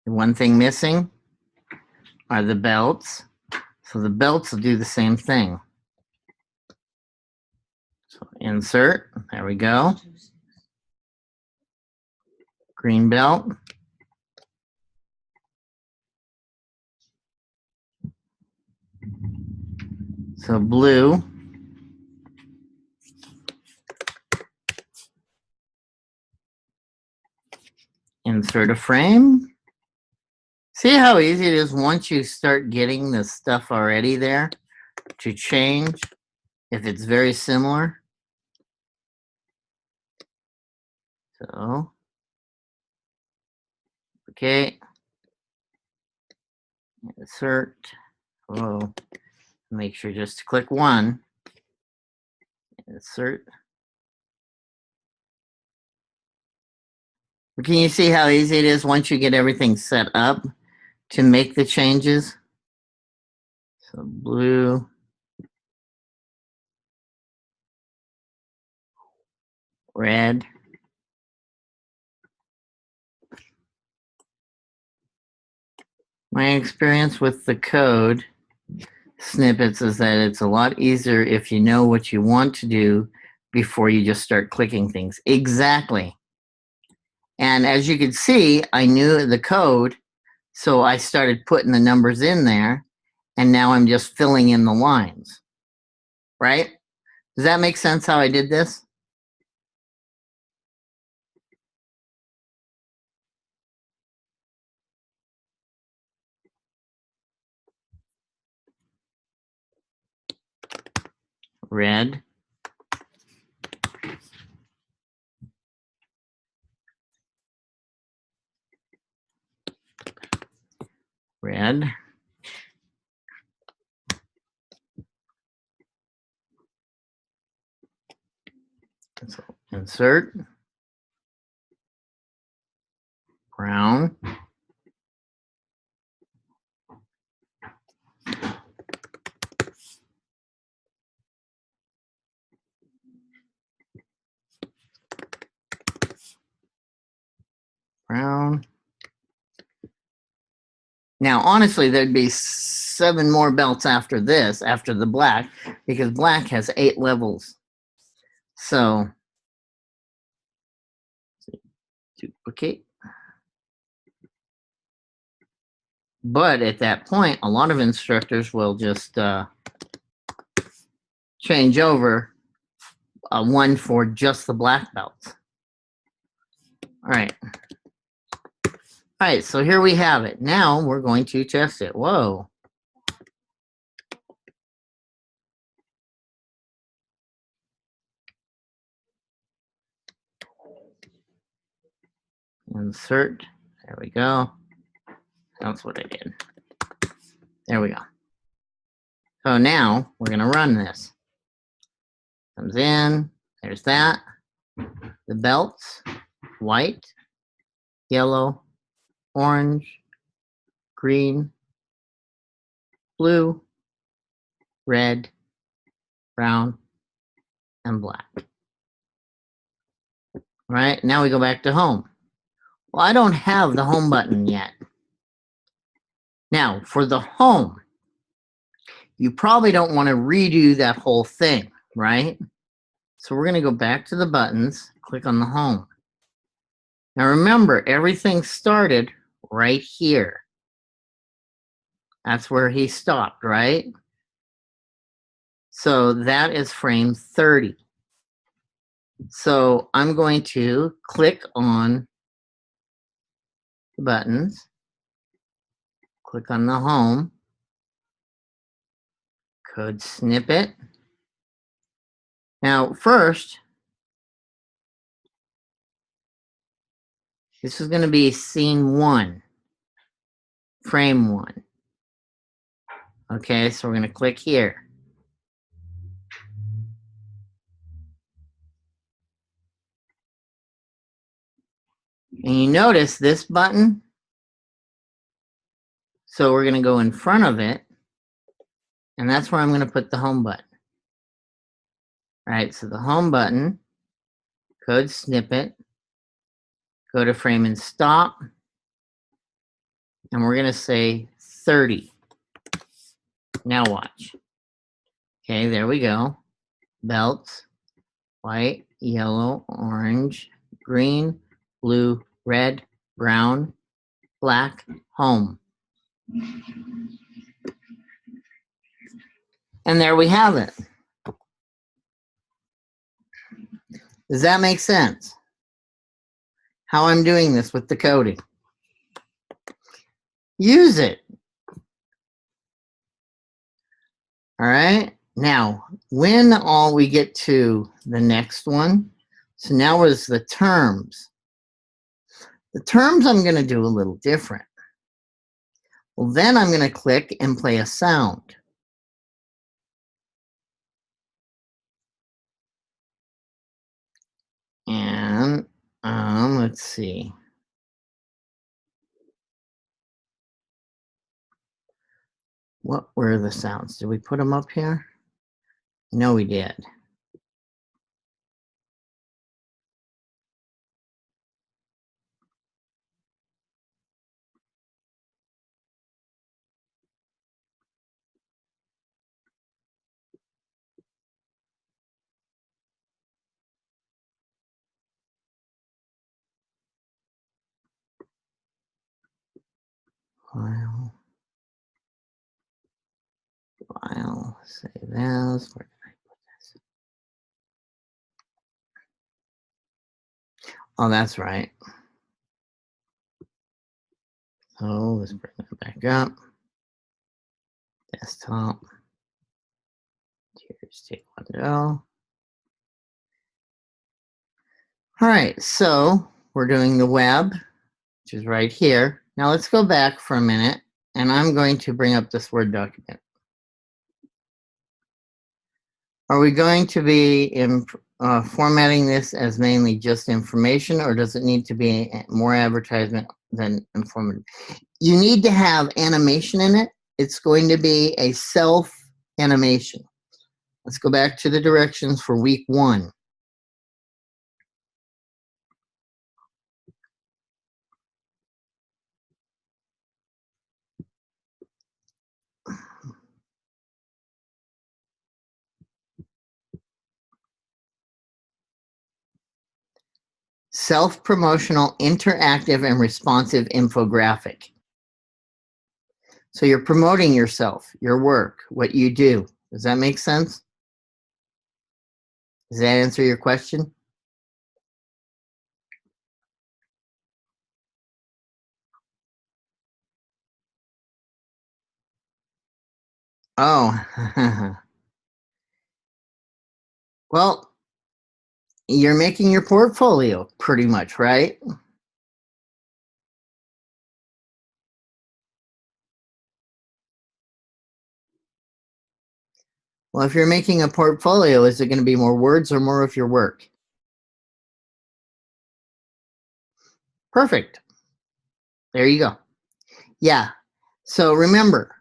The one thing missing are the belts. So the belts will do the same thing. So insert, there we go. Green belt. So blue, insert a frame. See how easy it is once you start getting the stuff already there to change if it's very similar. So, okay. Insert. Hello. Make sure just to click one. Insert. Can you see how easy it is once you get everything set up to make the changes? So blue, red. My experience with the code snippets is that it's a lot easier if you know what you want to do before you just start clicking things. Exactly. And as you can see, I knew the code, so I started putting the numbers in there, and now I'm just filling in the lines. Right? Does that make sense how I did this? Red. Red. So insert. Brown. Brown. Now, honestly, there'd be 7 more belts after this, after the black, because black has 8 levels. So, duplicate. But at that point, a lot of instructors will just change over one for just the black belts. All right. All right, so here we have it. Now we're going to test it. Whoa. Insert. There we go. That's what I did. There we go. So now we're going to run this. Comes in. There's that. The belts. White, yellow, orange, green, blue, red, brown, and black. All right, now we go back to home. Well, I don't have the home button yet. Now, for the home, you probably don't want to redo that whole thing, right? So we're going to go back to the buttons, click on the home. Now remember, everything started right here. That's where he stopped, right? So that is frame 30. So I'm going to click on the buttons, click on the home, code snippet. Now first, this is going to be scene 1, frame 1. Okay, so we're going to click here. And you notice this button, so we're going to go in front of it, and that's where I'm going to put the home button. All right, so the home button, code snippet, go to frame and stop, and we're going to say 30. Now watch. Okay, there we go. Belts, white, yellow, orange, green, blue, red, brown, black, home. And there we have it. Does that make sense? how I'm doing this with the coding. Use it. All right. Now, when all we get to the next one, so now is the terms. The terms I'm going to do a little different. Well, then I'm going to click and play a sound. And let's see. What were the sounds? Did we put them up here? No, we did. File, save as. Where did I put this? Oh, that's right. So let's bring that back up. Desktop. Here's take one go. All right, so we're doing the web, which is right here. Now let's go back for a minute, and I'm going to bring up this Word document. Are we going to be formatting this as mainly just information, or does it need to be more advertisement than informative? You need to have animation in it. It's going to be a self animation. Let's go back to the directions for week 1. Self-promotional, interactive, and responsive infographic. So you're promoting yourself, your work, what you do. Does that make sense? Does that answer your question? Oh, well, you're making your portfolio pretty much, right? Well, if you're making a portfolio, is it going to be more words or more of your work? Perfect. There you go. Yeah. So remember,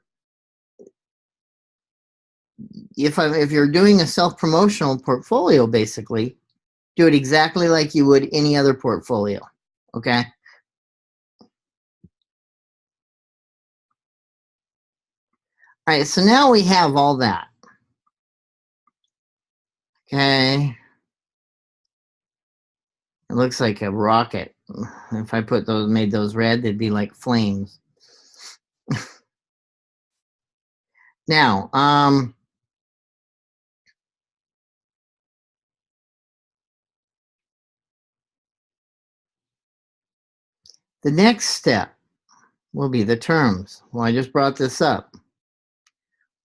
if you're doing a self-promotional portfolio, basically, do it exactly like you would any other portfolio. Okay. All right. So now we have all that. Okay. It looks like a rocket. If I made those red, they'd be like flames. Now, the next step will be the terms. Well, I just brought this up.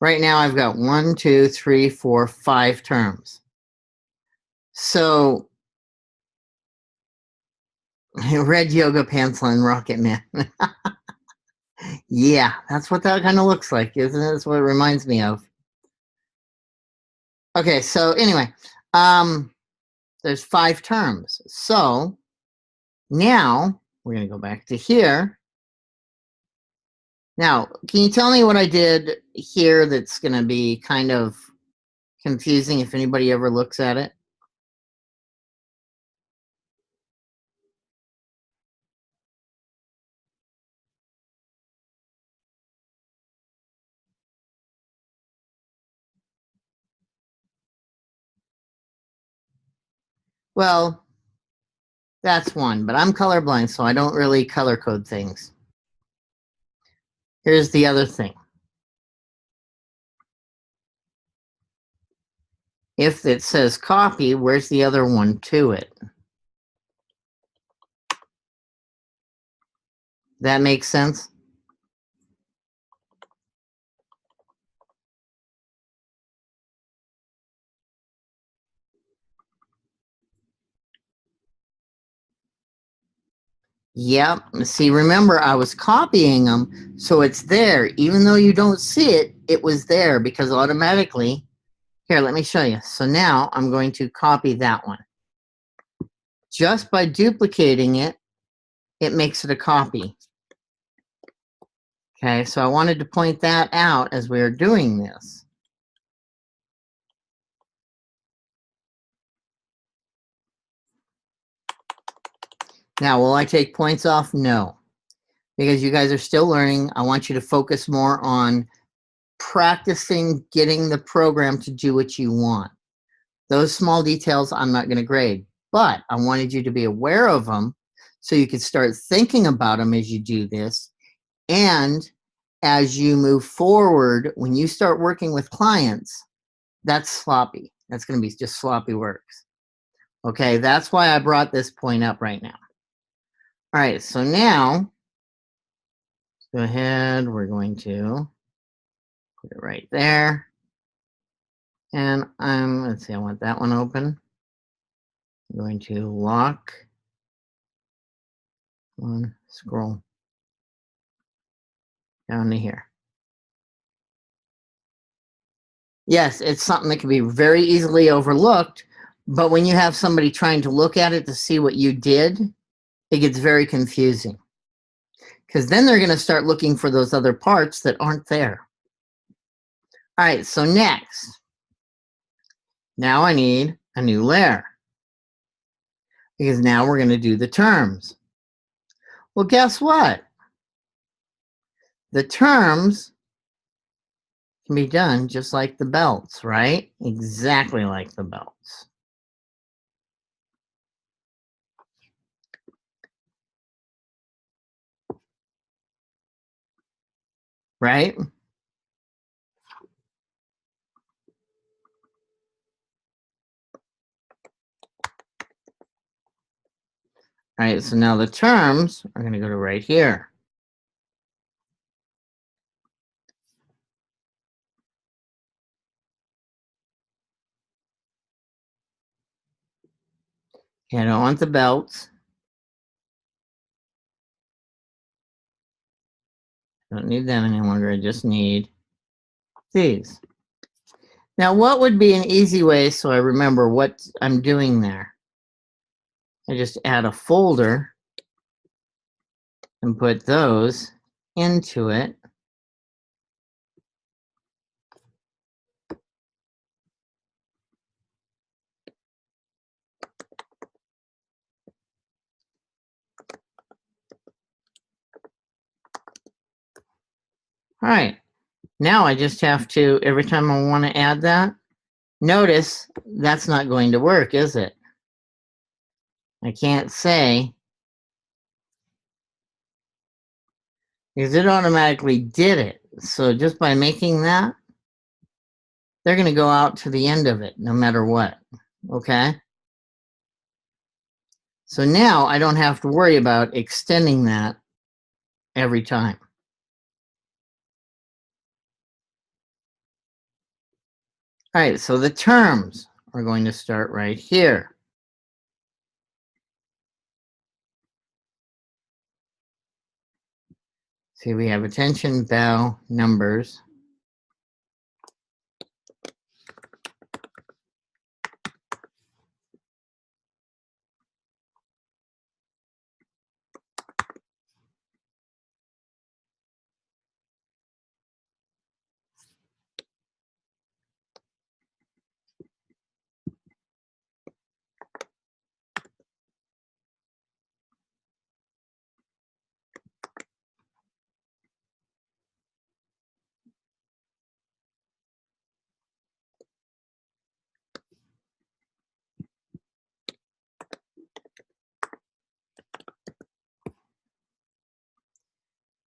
Right now, I've got 1, 2, 3, 4, 5 terms. So, red yoga pants on Rocket Man. Yeah, that's what that kind of looks like, isn't it? That's what it reminds me of. Okay, so anyway, there's 5 terms. So now we're going to go back to here. Now, can you tell me what I did here that's going to be kind of confusing if anybody ever looks at it? Well, that's one, but I'm colorblind, so I don't really color code things. Here's the other thing. If it says copy, where's the other one to it? That makes sense? Yep. See, remember, I was copying them, so it's there. Even though you don't see it, it was there because automatically. Here, let me show you. So now I'm going to copy that one. Just by duplicating it, it makes it a copy. Okay, so I wanted to point that out as we are doing this. Now, will I take points off? No, because you guys are still learning. I want you to focus more on practicing getting the program to do what you want. Those small details I'm not going to grade, but I wanted you to be aware of them so you could start thinking about them as you do this. And as you move forward, when you start working with clients, that's sloppy. That's going to be just sloppy works. Okay, that's why I brought this point up right now. All right, so now, let's go ahead. We're going to put it right there. And let's see, I want that one open. I'm going to lock on, scroll down to here. Yes, it's something that can be very easily overlooked, but when you have somebody trying to look at it to see what you did, it gets very confusing. Because then they're going to start looking for those other parts that aren't there. All right, so next, now I need a new layer. Because now we're going to do the terms. Well, guess what? The terms can be done just like the belts, right? Exactly like the belts. Right? All right, so now the terms are going to go to right here. Okay, I don't want the belts. I don't need that any longer. I just need these. Now, what would be an easy way so I remember what I'm doing there? I just add a folder and put those into it. All right, now I just have to, every time I want to add that, notice that's not going to work, is it? I can't say, because it automatically did it. So just by making that, they're going to go out to the end of it, no matter what, okay? So now I don't have to worry about extending that every time. All right, so the terms are going to start right here. See, we have attention, bow, numbers.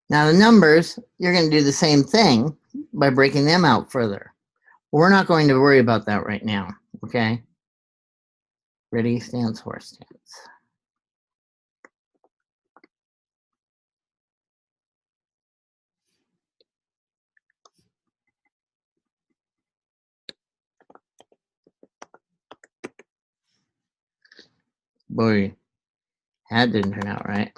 Now the numbers, you're going to do the same thing by breaking them out further. We're not going to worry about that right now, okay? Ready, stance, horse stance. Boy, that didn't turn out right.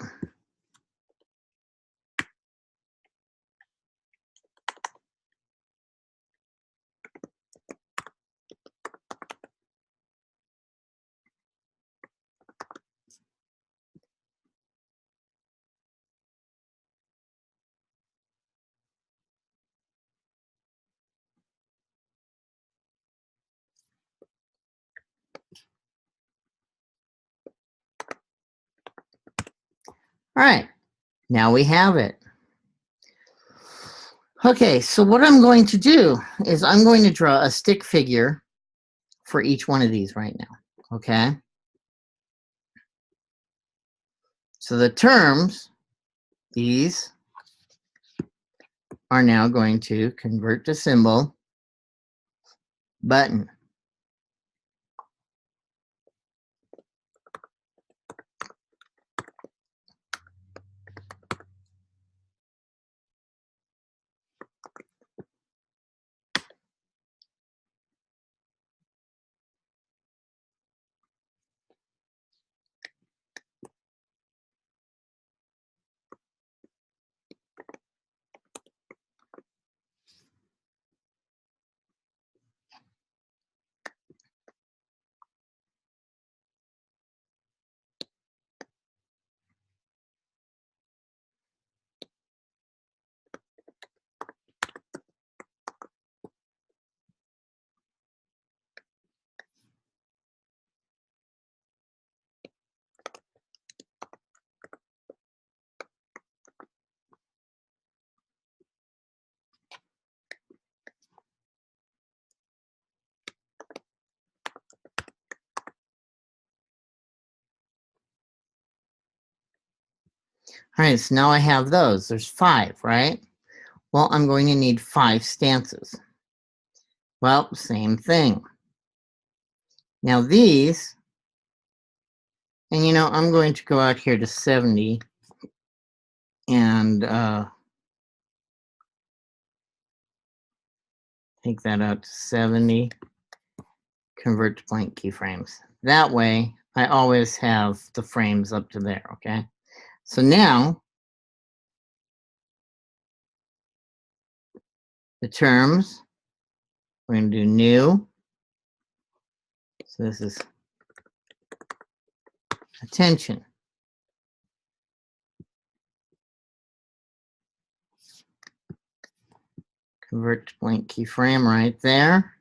All right, now we have it. Okay, so what I'm going to do is I'm going to draw a stick figure for each one of these right now, okay? So the terms, these, are now going to convert to symbol, button. All right, so now I have those. There's 5, right? Well, I'm going to need 5 stances. Well, same thing. Now these, and I'm going to go out here to 70 and take that out to 70, convert to blank keyframes. That way, I always have the frames up to there, okay? So now, the terms, we're going to do new. So this is attention. Convert to blank keyframe right there.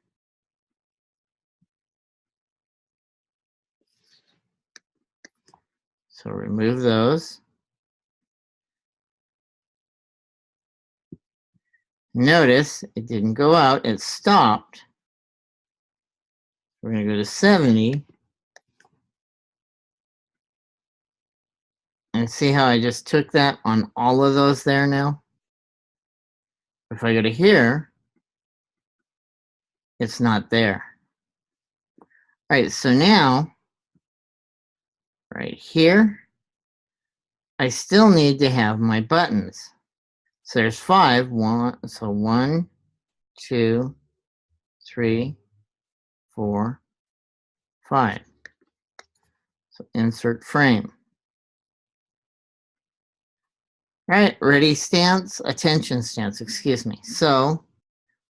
So remove those. Notice it didn't go out, it stopped. We're going to go to 70. And see how I just took that on all of those there now? If I go to here, it's not there. All right, so now, right here, I still need to have my buttons. So there's 5. So 1, 2, 3, 4, 5. So insert frame. All right, ready stance, attention stance, excuse me. So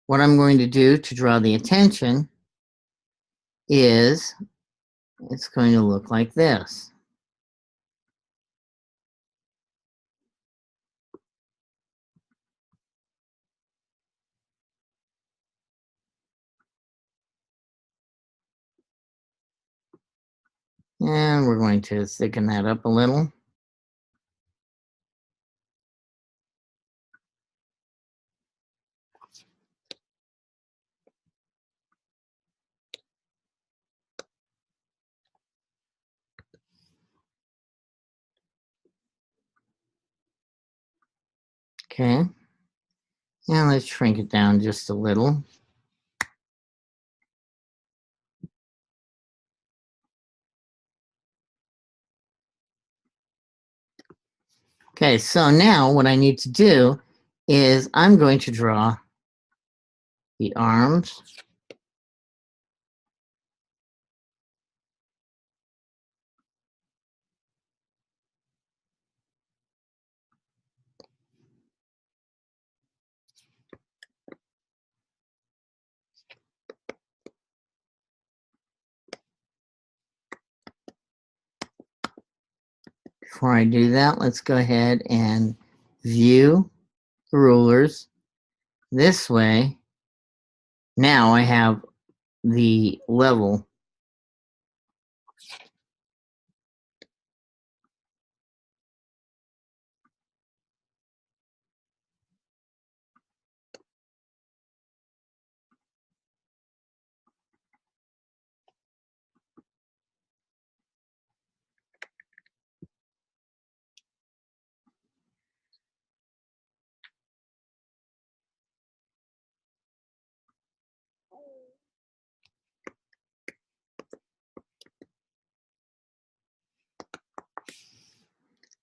what I'm going to do to draw the attention is it's going to look like this. And we're going to thicken that up a little. Okay. And let's shrink it down just a little. Okay, so now what I need to do is I'm going to draw the arms. before I do that, let's go ahead and view the rulers. This way, now I have the level.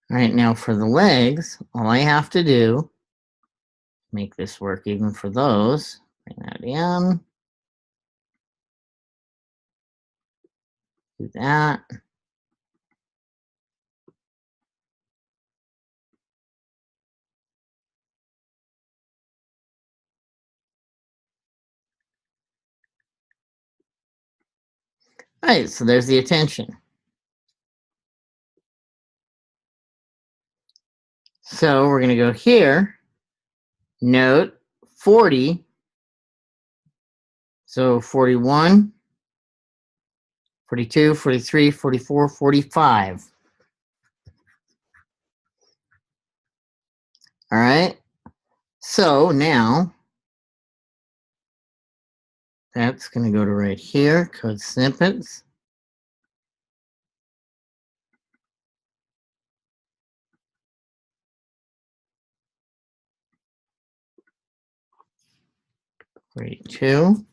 All right, now for the legs, all I have to do, make this work even for those, bring that in, do that. All right, so there's the attention. So we're going to go here, note 40, so 41, 42, 43, 44, 45. All right, so now that's going to go to right here, code snippets. Grade 2.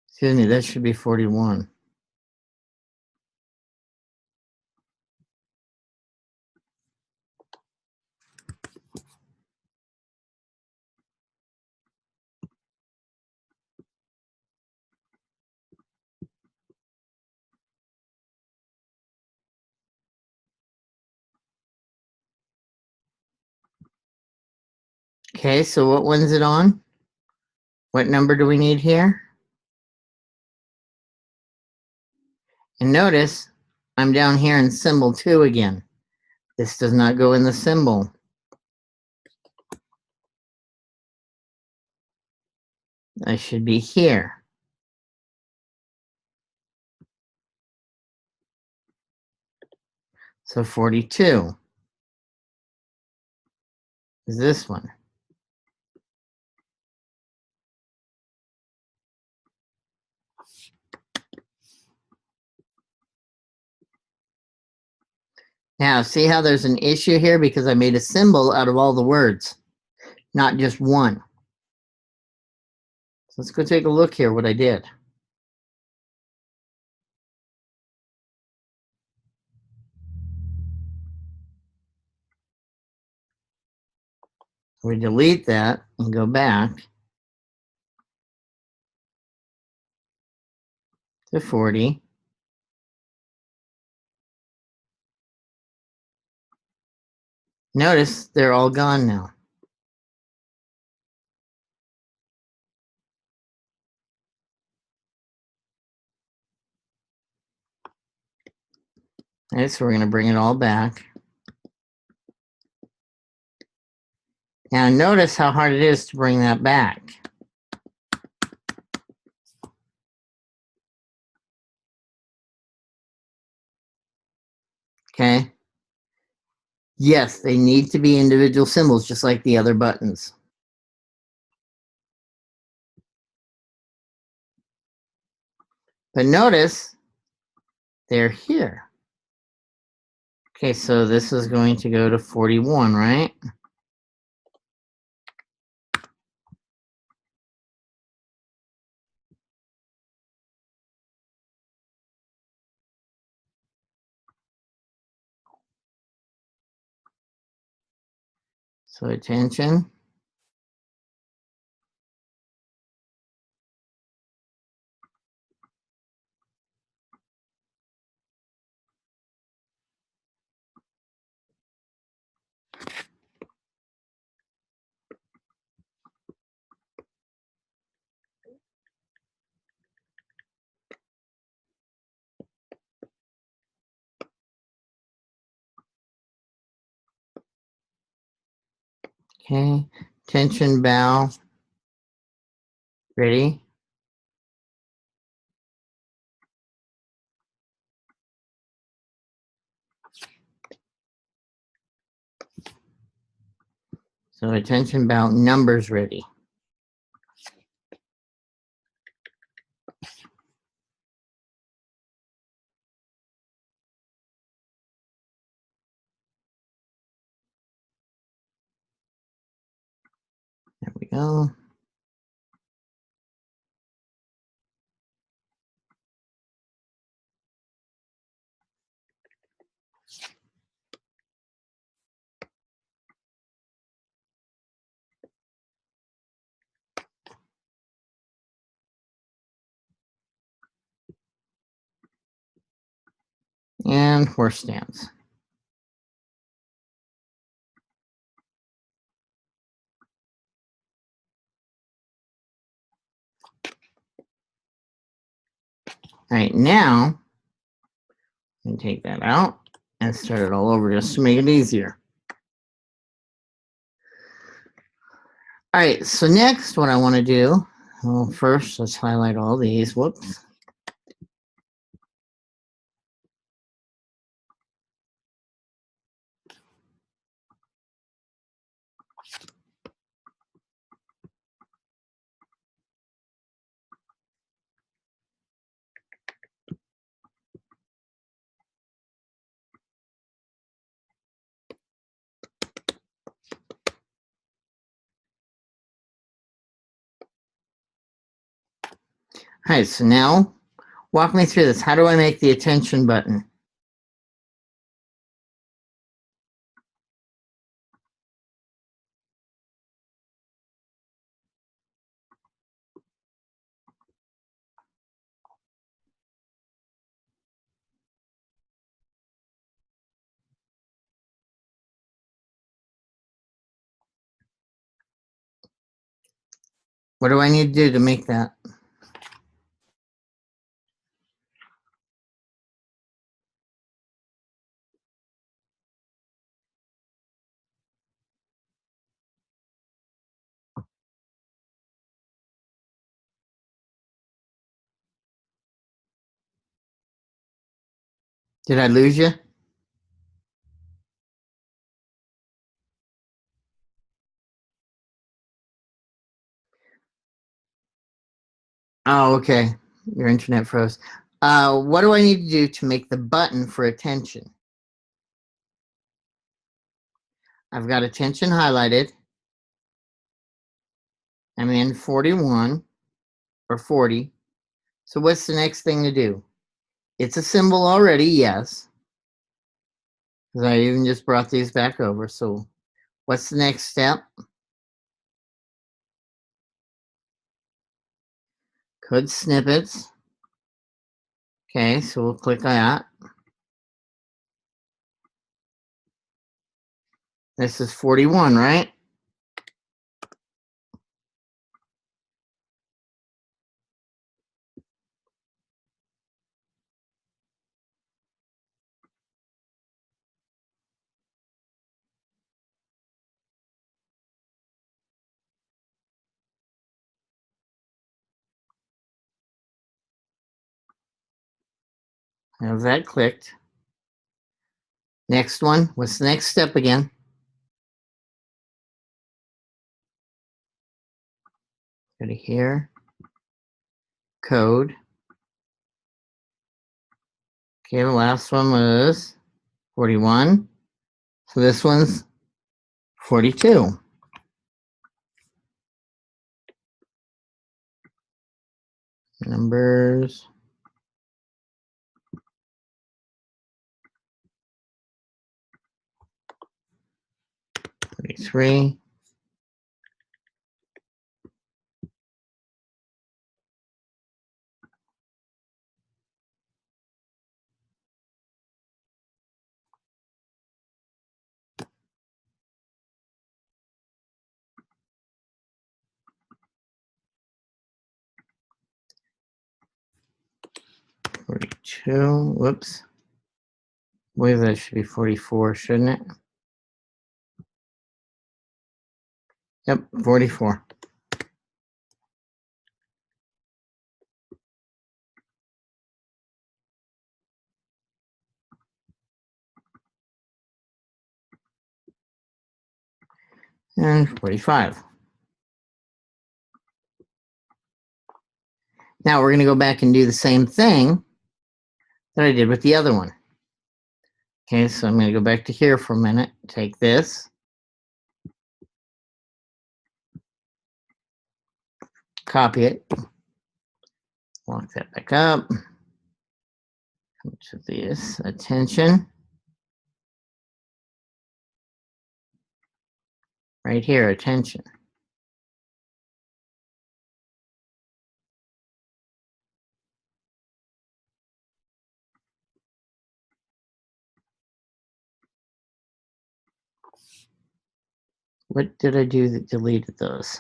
Excuse me, that should be 41. Okay, so what one's it on? What number do we need here? And notice I'm down here in symbol 2 again. This does not go in the symbol. I should be here. So 42 is this one. Now, see how there's an issue here because I made a symbol out of all the words, not just one. So let's go take a look here what I did. We delete that and go back to 40. Notice they're all gone now. All right, so we're going to bring it all back. Now notice how hard it is to bring that back. Okay. Yes, they need to be individual symbols just like the other buttons. But notice they're here. Okay, so this is going to go to 41, right? So attention. Okay, tension bow. Ready? So attention bow numbers ready. There we go. And horse stance. All right, now we can take that out and start it all over just to make it easier. All right, so next what I want to do, well, first let's highlight all these. Whoops. All right, so now walk me through this. How do I make the attention button? What do I need to do to make that? Did I lose you? Oh, okay. Your internet froze. What do I need to do to make the button for attention? I've got attention highlighted. I'm in 41 or 40. So what's the next thing to do? It's a symbol already, yes. Because I even just brought these back over. So what's the next step? Code snippets. Okay, so we'll click on that. This is 41, right? I have that clicked. Next one. What's the next step again? Go to here. Code. Okay, the last one was 41. So this one's 42. Numbers. 43. Two. Whoops. I believe that should be 44, shouldn't it? Yep, 44. And 45. Now we're going to go back and do the same thing that I did with the other one. Okay, so I'm going to go back to here for a minute. Take this. Copy it. Lock that back up. Come to this. Attention. Right here, attention. What did I do that deleted those?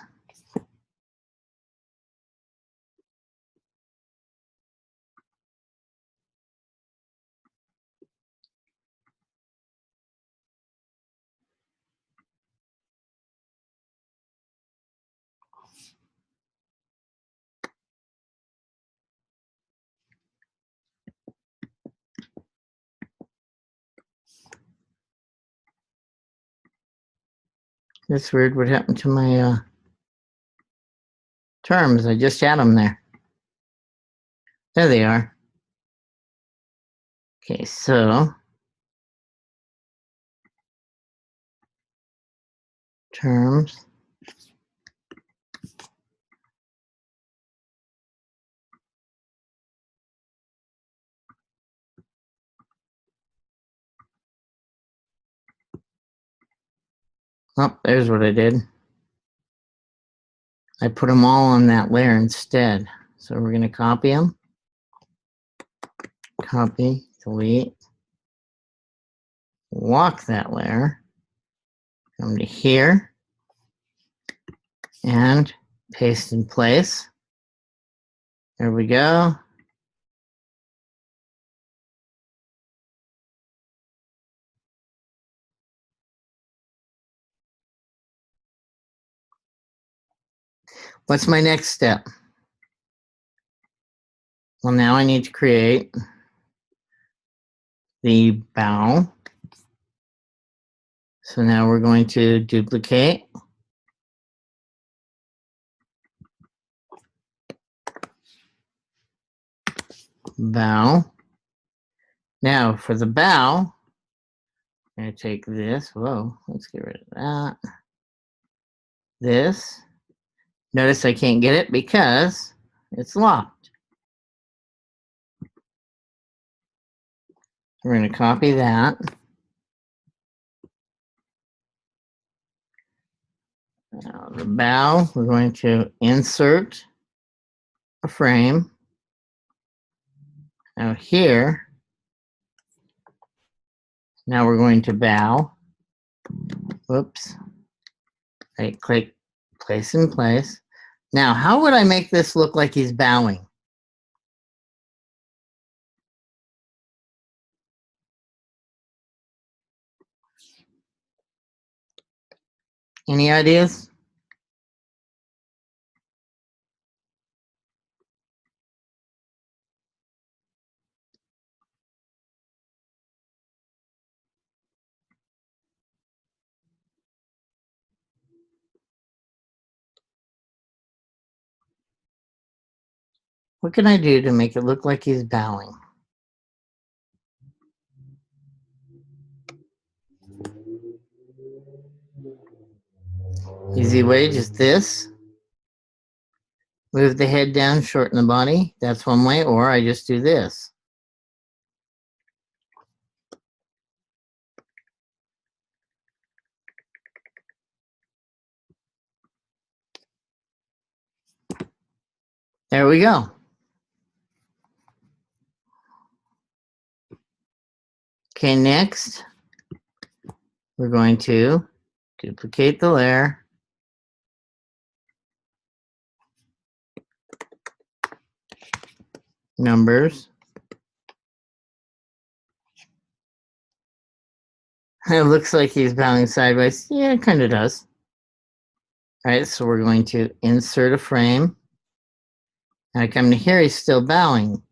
That's weird. What happened to my terms? I just had them there. There they are. Okay, so terms. Oh, there's what I did. I put them all on that layer instead. So we're going to copy them. Copy, delete. Lock that layer. Come to here. And paste in place. There we go. What's my next step? Well, now I need to create the bow. So now we're going to duplicate. Bow. Now for the bow, I'm going to take this. Whoa, let's get rid of that. This. Notice I can't get it because it's locked. We're going to copy that. Now the bow, we're going to insert a frame. Now here, now we're going to bow. Whoops. Right click, place in place. Now, how would I make this look like he's bowing? Any ideas? What can I do to make it look like he's bowing? Easy way, just this. Move the head down, shorten the body. That's one way, or I just do this. There we go. Okay, next, we're going to duplicate the layer. Numbers. It looks like he's bowing sideways. Yeah, it kind of does. All right, so we're going to insert a frame. And I come to here, he's still bowing.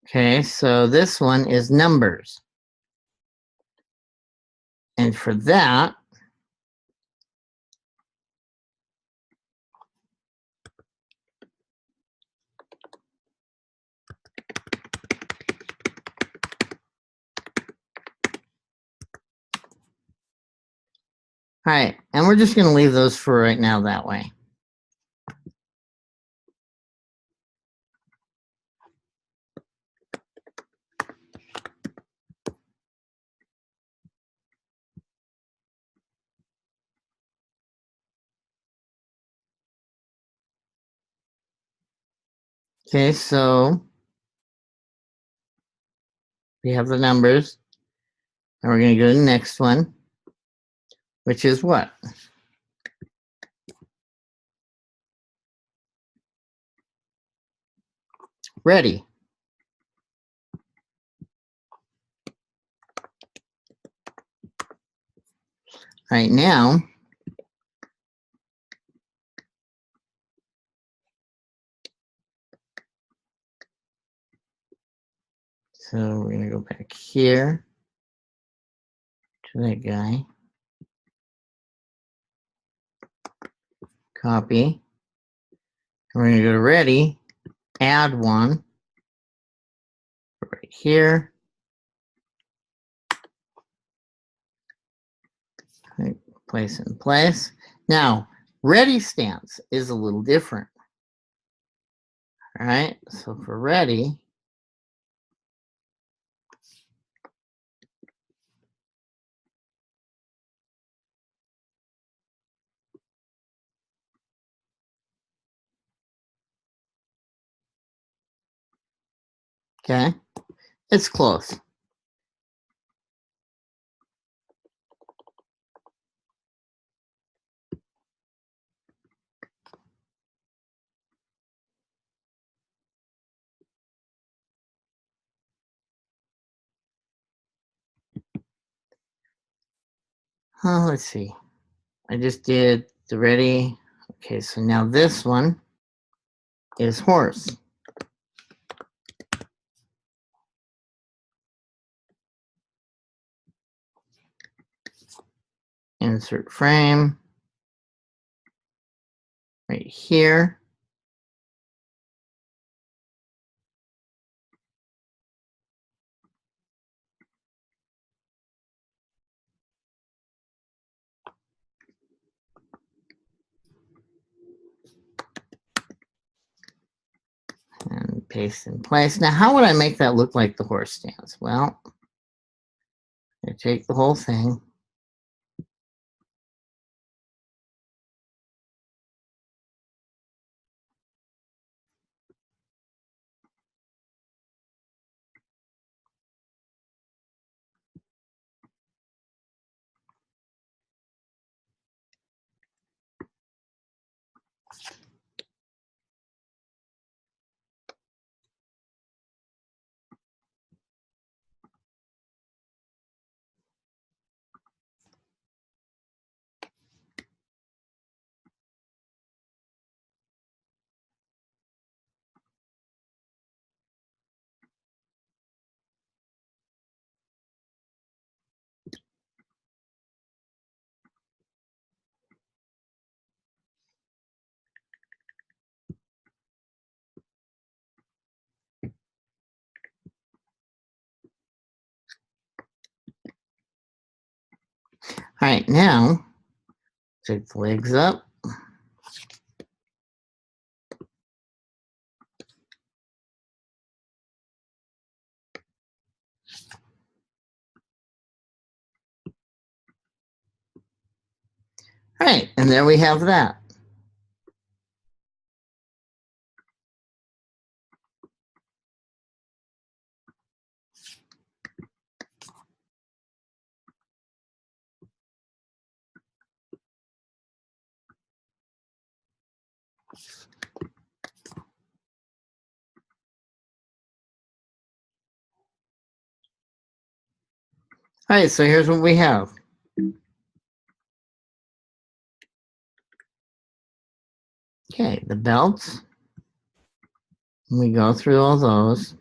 Okay, so this one is numbers. And for that, all right, and we're just going to leave those for right now that way. Okay, so we have the numbers, and we're going to go to the next one, which is what? Ready. Right now, so we're going to go back here to that guy. Copy. And we're going to go to ready, add one right here. Place in place. Now, ready stance is a little different. All right, so for ready, okay, it's close. Let's see. I just did the ready. Okay, so now this one is horse. Insert frame right here. And paste in place. Now, how would I make that look like the horse stance? Well, I take the whole thing. All right, now take the legs up. All right, and there we have that. All right, so here's what we have. Okay, the belts. We go through all those.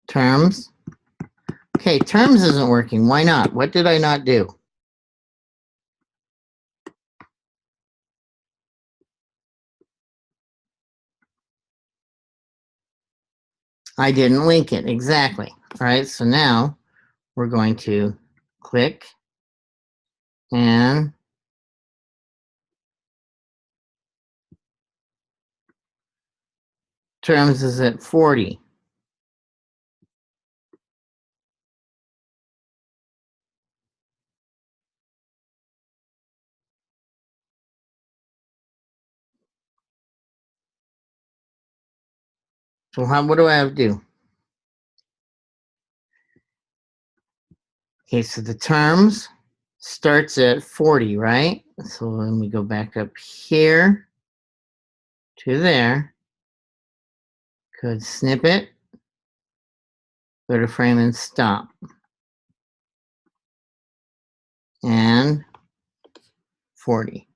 Terms. Okay, terms isn't working. Why not? What did I not do? I didn't link it. Exactly. All right, so now we're going to click and terms is at 40. So what do I have to do? Okay, so the terms starts at 40, right? So let me go back up here to there. Could snippet, go to frame and stop. And 40.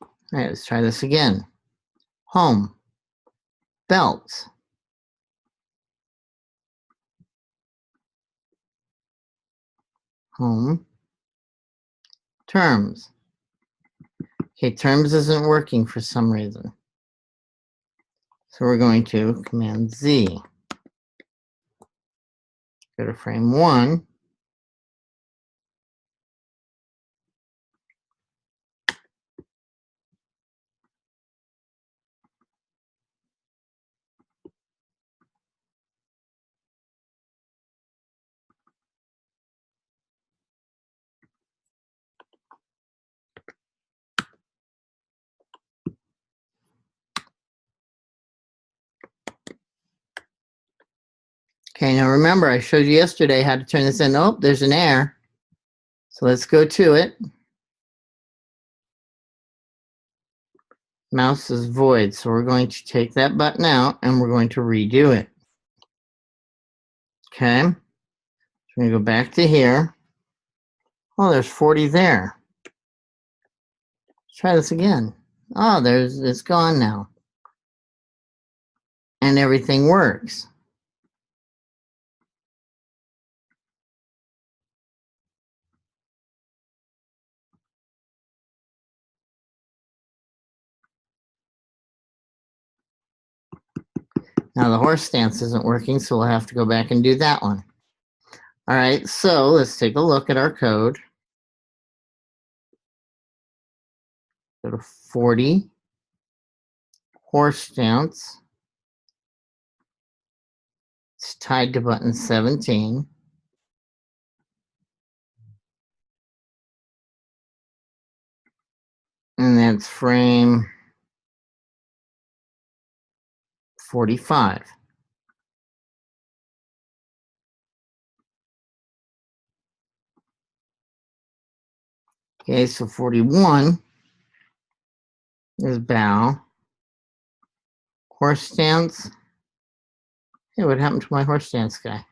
All right, let's try this again. Home, belts, home, terms. Okay, terms isn't working for some reason. So we're going to Command Z. Go to frame 1. Okay, now remember I showed you yesterday how to turn this in. Oh, there's an error. So let's go to it. Mouse is void, so we're going to take that button out and we're going to redo it. Okay, so we're going to go back to here. Oh, there's 40 there. Let's try this again. Oh, it's gone now. And everything works. Now the horse stance isn't working, so we'll have to go back and do that one. All right, so let's take a look at our code. Go to 40, horse stance. It's tied to button 17. And that's frame 45. Okay, so 41 is bow. Horse stance. Hey, what happened to my horse stance guy?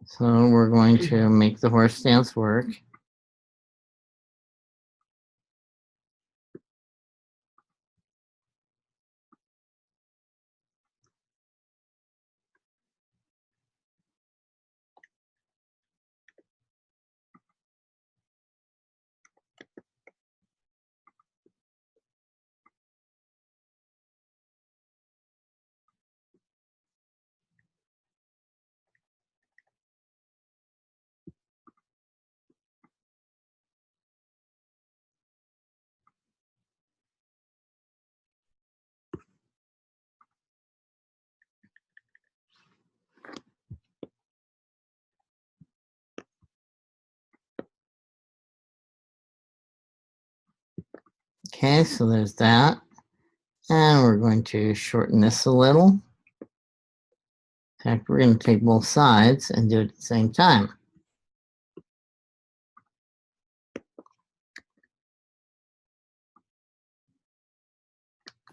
So we're going to make the horse stance work. Okay, so there's that. And we're going to shorten this a little. In fact, we're going to take both sides and do it at the same time.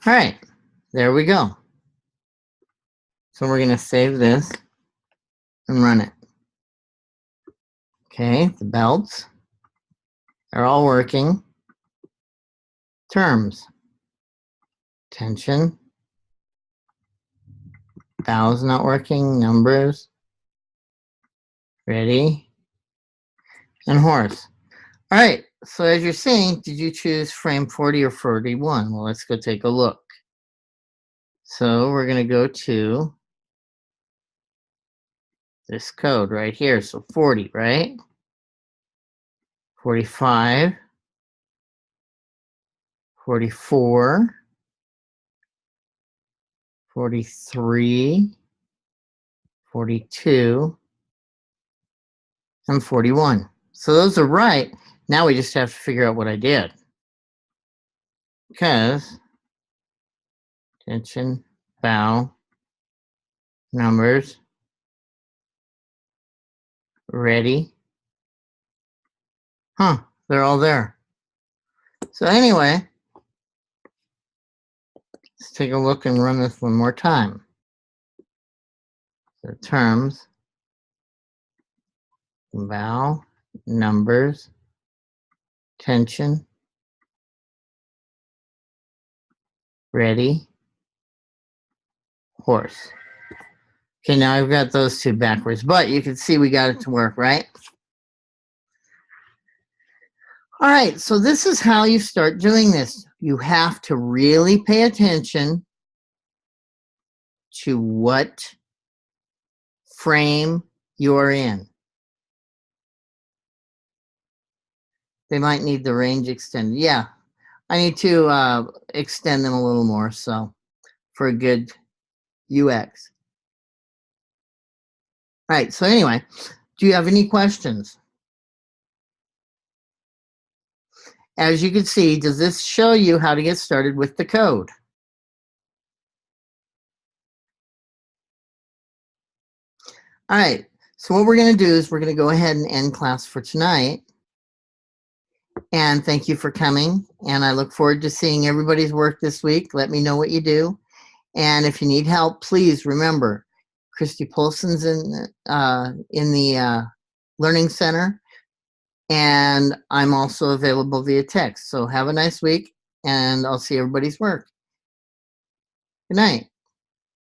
All right, there we go. So we're going to save this and run it. Okay, the belts are all working. Terms. Tension. Valves not working. Numbers. Ready. And horse. All right, so as you're seeing, did you choose frame 40 or 41? Well, let's go take a look. So we're going to go to this code right here. So 40, right? 45, 44, 43, 42, and 41. So those are right. Now we just have to figure out what I did. Because tension, bow, numbers, ready. Huh, they're all there. So anyway, let's take a look and run this one more time. So terms, bow, numbers, tension, ready, horse. Okay, now I've got those two backwards, but you can see we got it to work, right? All right, so this is how you start doing this. You have to really pay attention to what frame you're in. They might need the range extended. Yeah, I need to extend them a little more, so for a good UX. All right, so anyway, do you have any questions? As you can see, does this show you how to get started with the code? All right, so what we're going to do is we're going to go ahead and end class for tonight. And thank you for coming. And I look forward to seeing everybody's work this week. Let me know what you do. And if you need help, please remember, Christy Polson's in the Learning Center. And I'm also available via text. So have a nice week, and I'll see everybody's work. Good night.